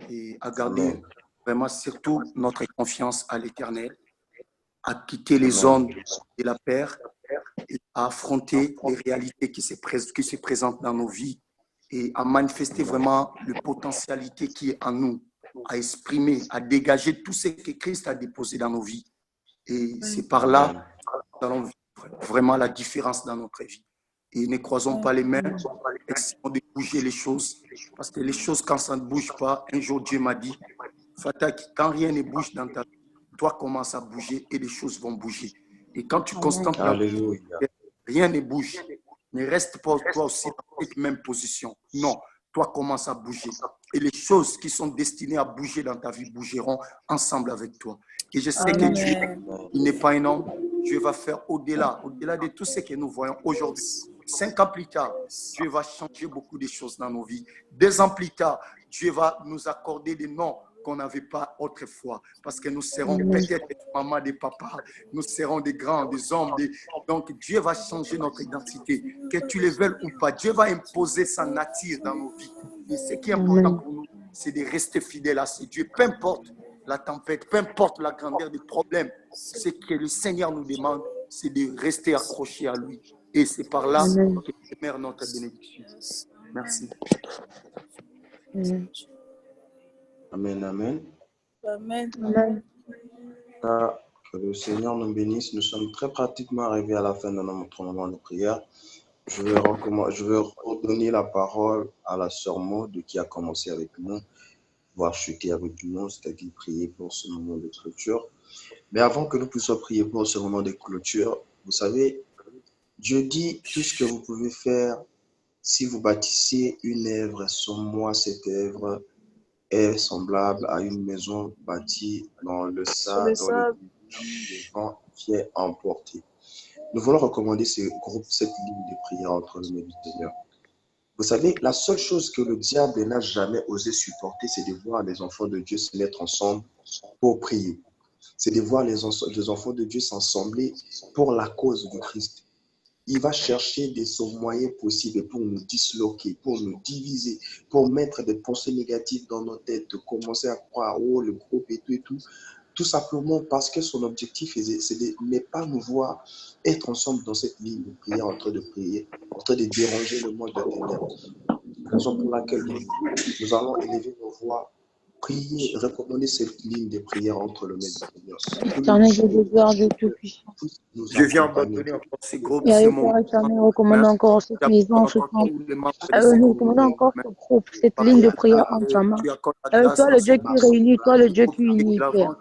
et à garder vraiment surtout notre confiance à l'Éternel, à quitter les ondes de la peur et à affronter les réalités qui se présentent dans nos vies et à manifester vraiment la potentialité qui est en nous, à exprimer, à dégager tout ce que Christ a déposé dans nos vies. Et c'est par là que nous allons vivre vraiment la différence dans notre vie. Et ne croisons pas les mains, essayons de bouger les choses. Parce que les choses, quand ça ne bouge pas, un jour Dieu m'a dit, Fataki, quand rien ne bouge dans ta vie, toi commence à bouger et les choses vont bouger. Et quand tu constates que rien ne bouge, ne reste pas toi aussi dans cette même position. Non, toi commence à bouger. Et les choses qui sont destinées à bouger dans ta vie bougeront ensemble avec toi. Et je sais que Dieu, il n'est pas un homme. Dieu va faire au-delà de tout ce que nous voyons aujourd'hui. 5 ans plus tard, Dieu va changer beaucoup de choses dans nos vies. 2 ans plus tard, Dieu va nous accorder des noms qu'on n'avait pas autrefois. Parce que nous serons peut-être des mamans, des papas, nous serons des grands, des hommes. Donc Dieu va changer notre identité. Que tu le veuilles ou pas, Dieu va imposer sa nature dans nos vies. Et ce qui est important pour nous, c'est de rester fidèles à ce Dieu. Peu importe la tempête, peu importe la grandeur des problèmes, ce que le Seigneur nous demande, c'est de rester accroché à lui. Et c'est par là que demeure notre bénédiction. Merci. Amen, amen. Amen. Que le Seigneur nous bénisse. Nous sommes très pratiquement arrivés à la fin de notre moment de prière. Je vais redonner la parole à la sœur Maud qui a commencé avec nous, voire chuter avec nous, c'est-à-dire prier pour ce moment de clôture. Mais avant que nous puissions prier pour ce moment de clôture, vous savez, Dieu dit tout ce que vous pouvez faire si vous bâtissez une œuvre sur moi, cette œuvre est semblable à une maison bâtie dans le sable, dans le vent qui est emporté. Nous voulons recommander cette ligne de prière entre nous et le Seigneur. Vous savez, la seule chose que le diable n'a jamais osé supporter, c'est de voir les enfants de Dieu se mettre ensemble pour prier. C'est de voir les enfants de Dieu s'assembler pour la cause du Christ. Il va chercher des moyens possibles pour nous disloquer, pour nous diviser, pour mettre des pensées négatives dans nos têtes, de commencer à croire, oh, le groupe et tout. Tout simplement parce que son objectif, c'est de ne pas nous voir être ensemble dans cette ligne de prière, en train de prier, en train de déranger le monde de ténèbres. Raison pour laquelle nous allons élever nos voix, prier, recommander cette ligne de prière entre le maître et le Seigneur. Éternel, je vous garde de tout puissant. Je viens abandonner encore ces groupes, Et ce avec monde. toi, éternel, recommande encore cette maison, ce temple. Nous recommandons encore ce groupe, cette ligne de prière en ta main. Toi, le Dieu qui réunit, toi, le Dieu qui unit, Père.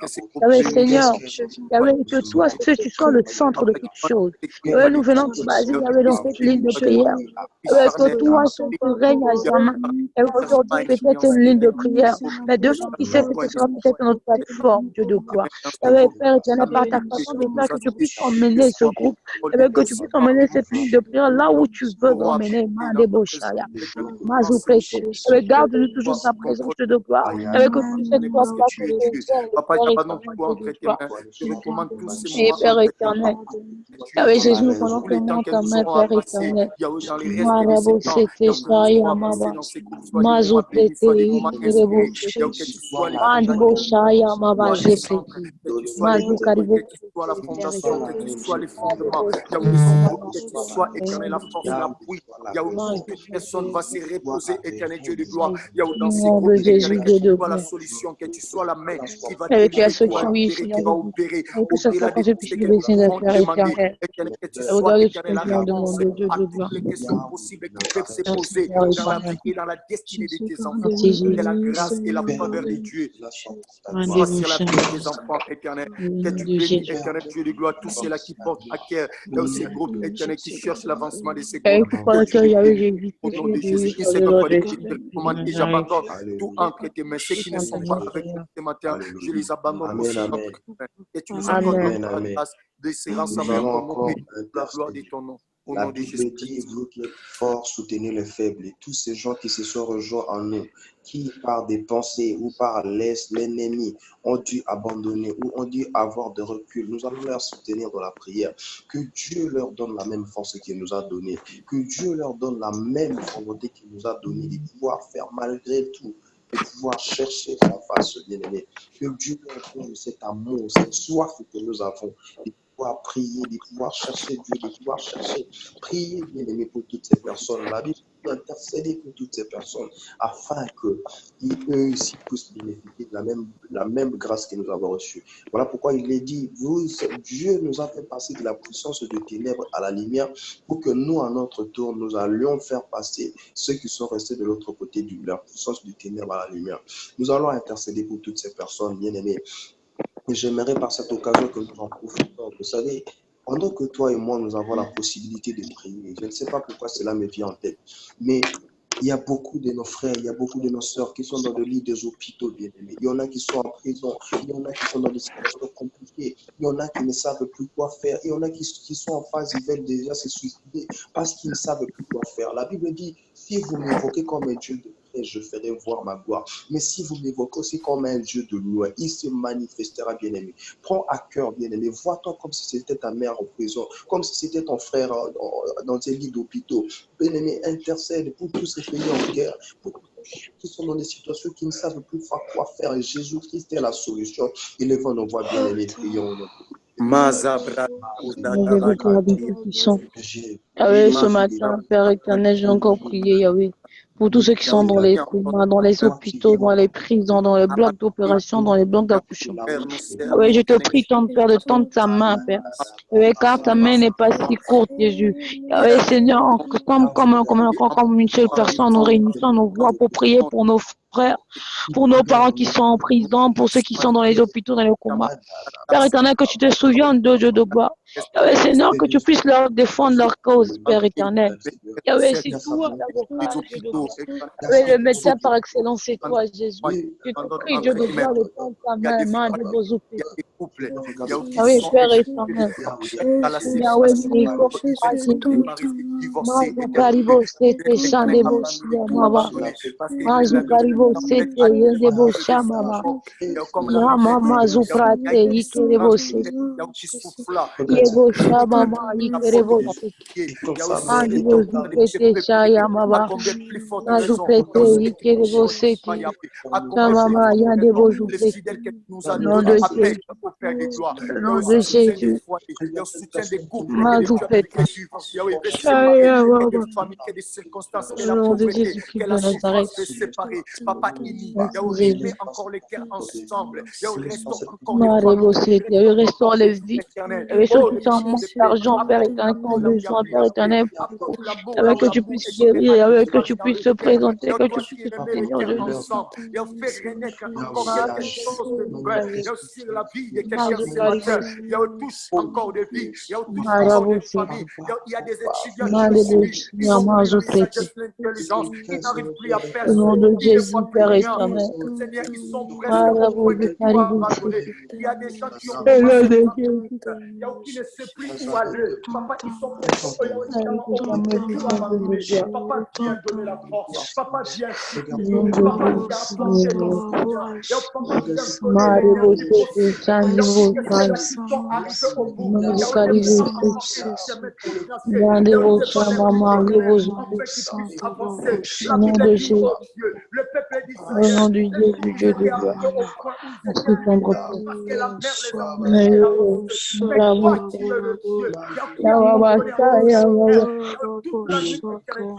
Seigneur, que toi, tu sois le centre de toutes choses. Nous venons te baser dans cette ligne de prière. Que toi, tu règnes à jamais. Et aujourd'hui, peut-être une ligne de prière, mais demain, qui sait, ce sera peut-être notre plateforme, Dieu de gloire. Père éternel, par ta façon de faire, que tu puisses emmener ce groupe, que tu puisses emmener cette ligne de prière là où tu veux emmener, Mandeboshaya. Mazouprete. Garde-nous toujours dans ta présence, Dieu de gloire. Avec que tu sais toi, pas que Papa, Père j'abandonne tout entre tes mains. Je recommande tous ces et moments. Père éternel. Yahweh Jésus, nous prenons Tous les temps dans que ta nous main, aurons à Père passer, éternel. Yahweh, dans les restes de ces Marabo temps, c'était Yahweh, que nous Shaya aurons à passer Maba. dans ces groupes, soit des moments Mazo bénis, soit des Prete, moments Ikerebo inspirés, Yahweh, que tu sois les Mandibo Shaya Maba sois les centres, Zepreti. que tu sois les Mazo piliers, Karibo que tu sois la Père fondation, que tu éternel. sois les fondements. Mandebo Yahweh, de ce Shaya groupe, que tu sois éternel, la force, l'appui. Yahweh, Mazo toute personne va Prete. se reposer, éternel Dieu de gloire. Yahweh, dans Au ces nom de groupes, Jésus, éternel, que Dieu tu de sois la gloire. solution, que tu sois la main qui va Avec la délivrer, qui va solution, oui, libérer, qui va Seigneur. opérer Et que ce soit au-delà de quand je tout ce puisse que nous nous laisser de pouvons faire demander. éternel. Éternel, que tu sois, Au-delà de tout ce éternel, que la nous en réponse demandons, Dieu à de toutes gloire. les questions possibles qui peuvent se Merci, poser Père dans la éternel. vie et dans la destinée de tes enfants. Merci, Que la Jésus. grâce et la faveur de Dieu soit Rendez-vous, sur la vie de Seigneur. tes enfants, éternel. Au Que nom tu de bénis, Jésus. éternel Dieu de gloire, tous ceux-là qui portent à cœur ces groupes, éternel, qui cherchent l'avancement de ces Et groupes. pour Que tu lequel les Yahweh bénis Jésus, au que nom tu es de Jésus. béni Une sur le seconde nom fois de de Jésus prière, je te de recommande et Nazareth. j'abandonne tout entre tes mains. Ceux qui ne sont pas avec nous ce matin, je les abandonne aussi entre tes mains. Que tu nous accordes Amen. la grâce de se Nous rassembler allons en ton nom encore et pour la gloire de intercéder. ton nom. Au La nom de Bible dit, Jésus-Christ. vous qui êtes forts, soutenez les faibles. Et tous ces gens qui se sont rejoints en nous, qui par des pensées ou par l'ennemi ont dû abandonner ou ont dû avoir de recul, nous allons leur soutenir dans la prière. Que Dieu leur donne la même force qu'il nous a donnée. Que Dieu leur donne la même volonté qu'il nous a donnée, de pouvoir faire malgré tout, de pouvoir chercher sa face, bien-aimé. Que Dieu leur donne cet amour, cette soif que nous avons, de pouvoir prier, de pouvoir chercher Dieu, de pouvoir chercher, prier, bien-aimé, pour toutes ces personnes. La Bible dit intercéder pour toutes ces personnes, afin qu'eux aussi puissent bénéficier de la même grâce que nous avons reçue. Voilà pourquoi il est dit, Dieu nous a fait passer de la puissance de ténèbres à la lumière, pour que nous, à notre tour, nous allions faire passer ceux qui sont restés de l'autre côté de la puissance du ténèbre à la lumière. Nous allons intercéder pour toutes ces personnes, bien-aimées. Et j'aimerais par cette occasion que nous en profitons. Vous savez, pendant que toi et moi, nous avons la possibilité de prier, je ne sais pas pourquoi cela me vient en tête, mais il y a beaucoup de nos frères, il y a beaucoup de nos sœurs qui sont dans le lit des hôpitaux, bien aimés. Il y en a qui sont en prison, il y en a qui sont dans des situations compliquées, il y en a qui ne savent plus quoi faire, il y en a qui sont en phase, ils veulent déjà se suicider parce qu'ils ne savent plus quoi faire. La Bible dit, si vous m'évoquez comme un Dieu de paix, je ferai voir ma gloire. Mais si vous m'évoquez aussi comme un Dieu de loi, il se manifestera, bien aimé. Prends à cœur, bien aimé. Vois-toi comme si c'était ta mère en prison, comme si c'était ton frère dans tes lits d'hôpitaux. Bien aimé, intercède pour tous ces pays en guerre, pour tous ceux qui sont dans des situations qui ne savent plus quoi faire. Et Jésus-Christ est la solution. Élevons nos voix, bien aimé, prions. Yahweh, Père de tout-puissant. Yahweh, ce matin, Père éternel, j'ai encore prié, Yahweh, pour tous ceux qui sont dans les comas, dans les hôpitaux, dans les prisons, dans les blocs d'opération, dans les blocs d'accouchement. Yahweh, je te prie, tant Père, de tendre ta main, Père. Yahweh, car ta main n'est pas si courte, Jésus. Yahweh, Seigneur, comme une seule personne, nous réunissons nos voix pour prier pour nos frères, pour nos parents qui sont en prison, pour ceux qui sont dans les hôpitaux, dans les comas. Père éternel, que tu te souviennes d'eux, Dieu de gloire. Yahweh, Seigneur, que tu puisses leur défendre leur cause, Père éternel. Yahweh, c'est toi, l'avocat, Dieu de gloire. Yahweh, le médecin par excellence, c'est toi, Jésus. Je te prie, Dieu de gloire, de prendre ta main, main de vos oupés. Yahweh, Père éternel. Yahweh, Mazu karibo sete shande boshi mama. Mazu karibo sete yende boshi mama. Ya mama zu prate ikerebo sete. Yebo mama ikerebo sete. Andi bozu prete shaya mama. Mazu prete ikerebo sete. Ya mama yande bozu prete. Au nom de Jésus. Au nom de Jésus. Mazu prete. Shaya mama. Que des circonstances, que Au la nom de pauvreté, Jésus-Christ que de la Nazareth. souffrance de séparer. Papa, unis, Merci Jésus. mets encore les cœurs ensemble. Restaure encore Marebo les Seigneur, restaure les familles. vies. Éternel. Avec ceux Oh, qui sont en manque d'argent, Père éternel, qui ont besoin, Père éternel, avec que tu puisses et guérir, avec que tu dans le puisses te cœur. présenter, que tu Toi qui puisses remets les Seigneur cœurs Jésus. ensemble. Fais renaître encore quelque chose de nouveau. Sur la vie de quelqu'un ce matin. Il y a tous encore des vies. Il y a tous encore des familles. Il y a des étudiants qui ont pris la sagesse, l'intelligence, qui n'arrivent plus à faire ce qui ne voient plus rien. Seigneur, ils sont presque au point de tout abandonner. Il y a des gens qui ont commencé il y a qui ne sait plus où aller. Papa, ils sont presque au point de tout abandonner. Papa, viens donner la force. Papa, viens soutenir. Papa, viens apporter ton soutien. Papa, viens donner l'énergie possible. Il y a ceux-là qui sont arrivés au bout. Il y a des gens qui sont avancés. La Bible dit, oh Dieu, le peuple d'Israël, ils étaient arrivés au point où ils étaient parce que la mer les empêchait d'avancer. Mais toi, tu es le Dieu qui a abandonné toute la nuit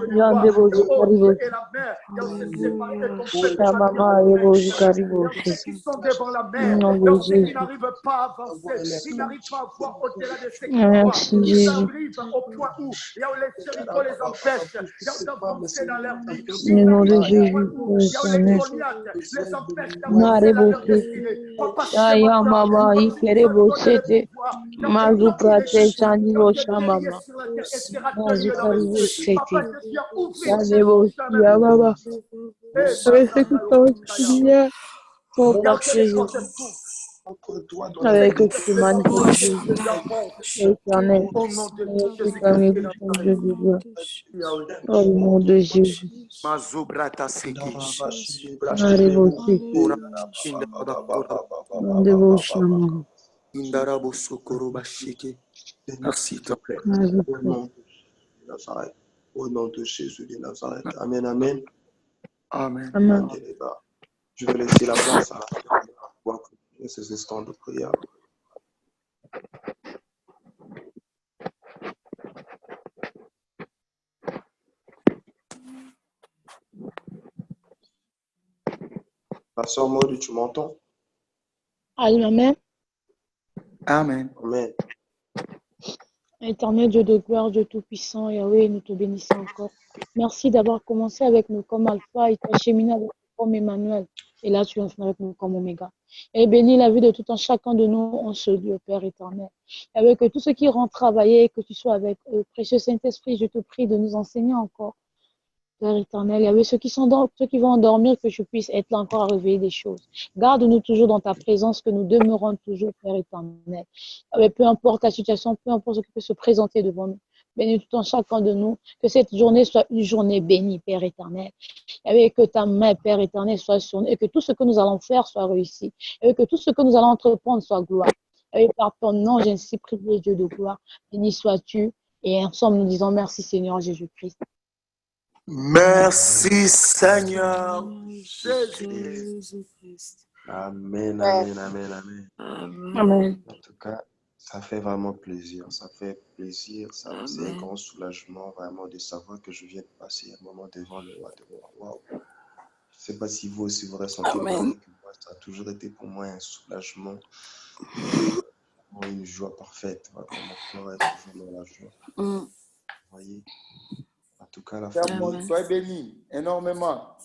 et la mer, il y a aussi séparé de ton peuple. Qui sont devant la mer, ils n'arrivent pas à avancer, ils n'arrivent pas à voir au-delà de ce qu'ils voient. Ils arrivent au point où il y a les chéricos les empêchent d'avancer dans leur vie. Ils arrivent au point où il y a les Goliaths les empêchent d'avancer dans leur destinée. Papa, avec que tu manifestes éternel, au nom de Jésus. Merci, te plaît. Au nom de Jésus de Nazareth. Amen, amen. Amen. Amen. Je vais laisser la place à pour continuer ces instants de prière. Pasteur Maud, tu m'entends? Amen. Amen. Amen. Éternel Dieu de gloire, Dieu tout-puissant, Yahweh, nous te bénissons encore. Merci d'avoir commencé avec nous comme Alpha et tu as cheminé avec nous comme Emmanuel. Et là, tu vas finir avec nous comme Oméga. Et bénis la vie de tout un chacun de nous en ce lieu, Père éternel. Avec tous ceux qui rentrent travailler, que tu sois avec eux. Précieux Saint-Esprit, je te prie de nous enseigner encore. Père éternel, il y avait ceux qui vont endormir, que je puisse être là encore à réveiller des choses. Garde-nous toujours dans ta présence, que nous demeurons toujours, Père éternel. Peu importe la situation, peu importe ce qui peut se présenter devant nous. Bénis tout en chacun de nous, que cette journée soit une journée bénie, Père éternel. Et que ta main, Père éternel, soit sur nous, et que tout ce que nous allons faire soit réussi, et que tout ce que nous allons entreprendre soit gloire. Et par ton nom, j'ai ainsi prié, Dieu de gloire. Béni sois-tu, et ensemble nous disons merci, Seigneur Jésus-Christ. Merci Seigneur Jésus-Christ. Amen, amen, amen, amen. Amen. En tout cas, ça fait vraiment plaisir. Ça fait plaisir. C'est un grand soulagement vraiment de savoir que je viens de passer un moment devant le roi de roi. Wow. Je ne sais pas si vous aussi vous ressentez pareil que moi. Ça a toujours été pour moi un soulagement, une joie parfaite. Mon cœur est toujours dans la joie. Vous voyez? En tout cas, la famille. Sois béni énormément.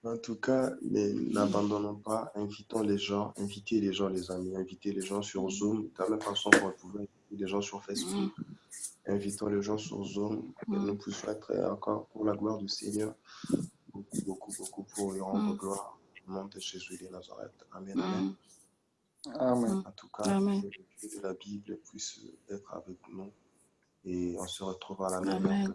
En tout cas, n'abandonnons pas, invitez les gens, les amis, invitez les gens sur Zoom, de la même façon qu'on pouvait inviter les gens sur Facebook. Invitons les gens sur Zoom, que nous puissions être encore pour la gloire du Seigneur, beaucoup pour lui rendre gloire au nom de Jésus de Nazareth. Amen, amen. Amen. En tout cas, que le Dieu de la Bible puisse être avec nous et on se retrouve à la même heure.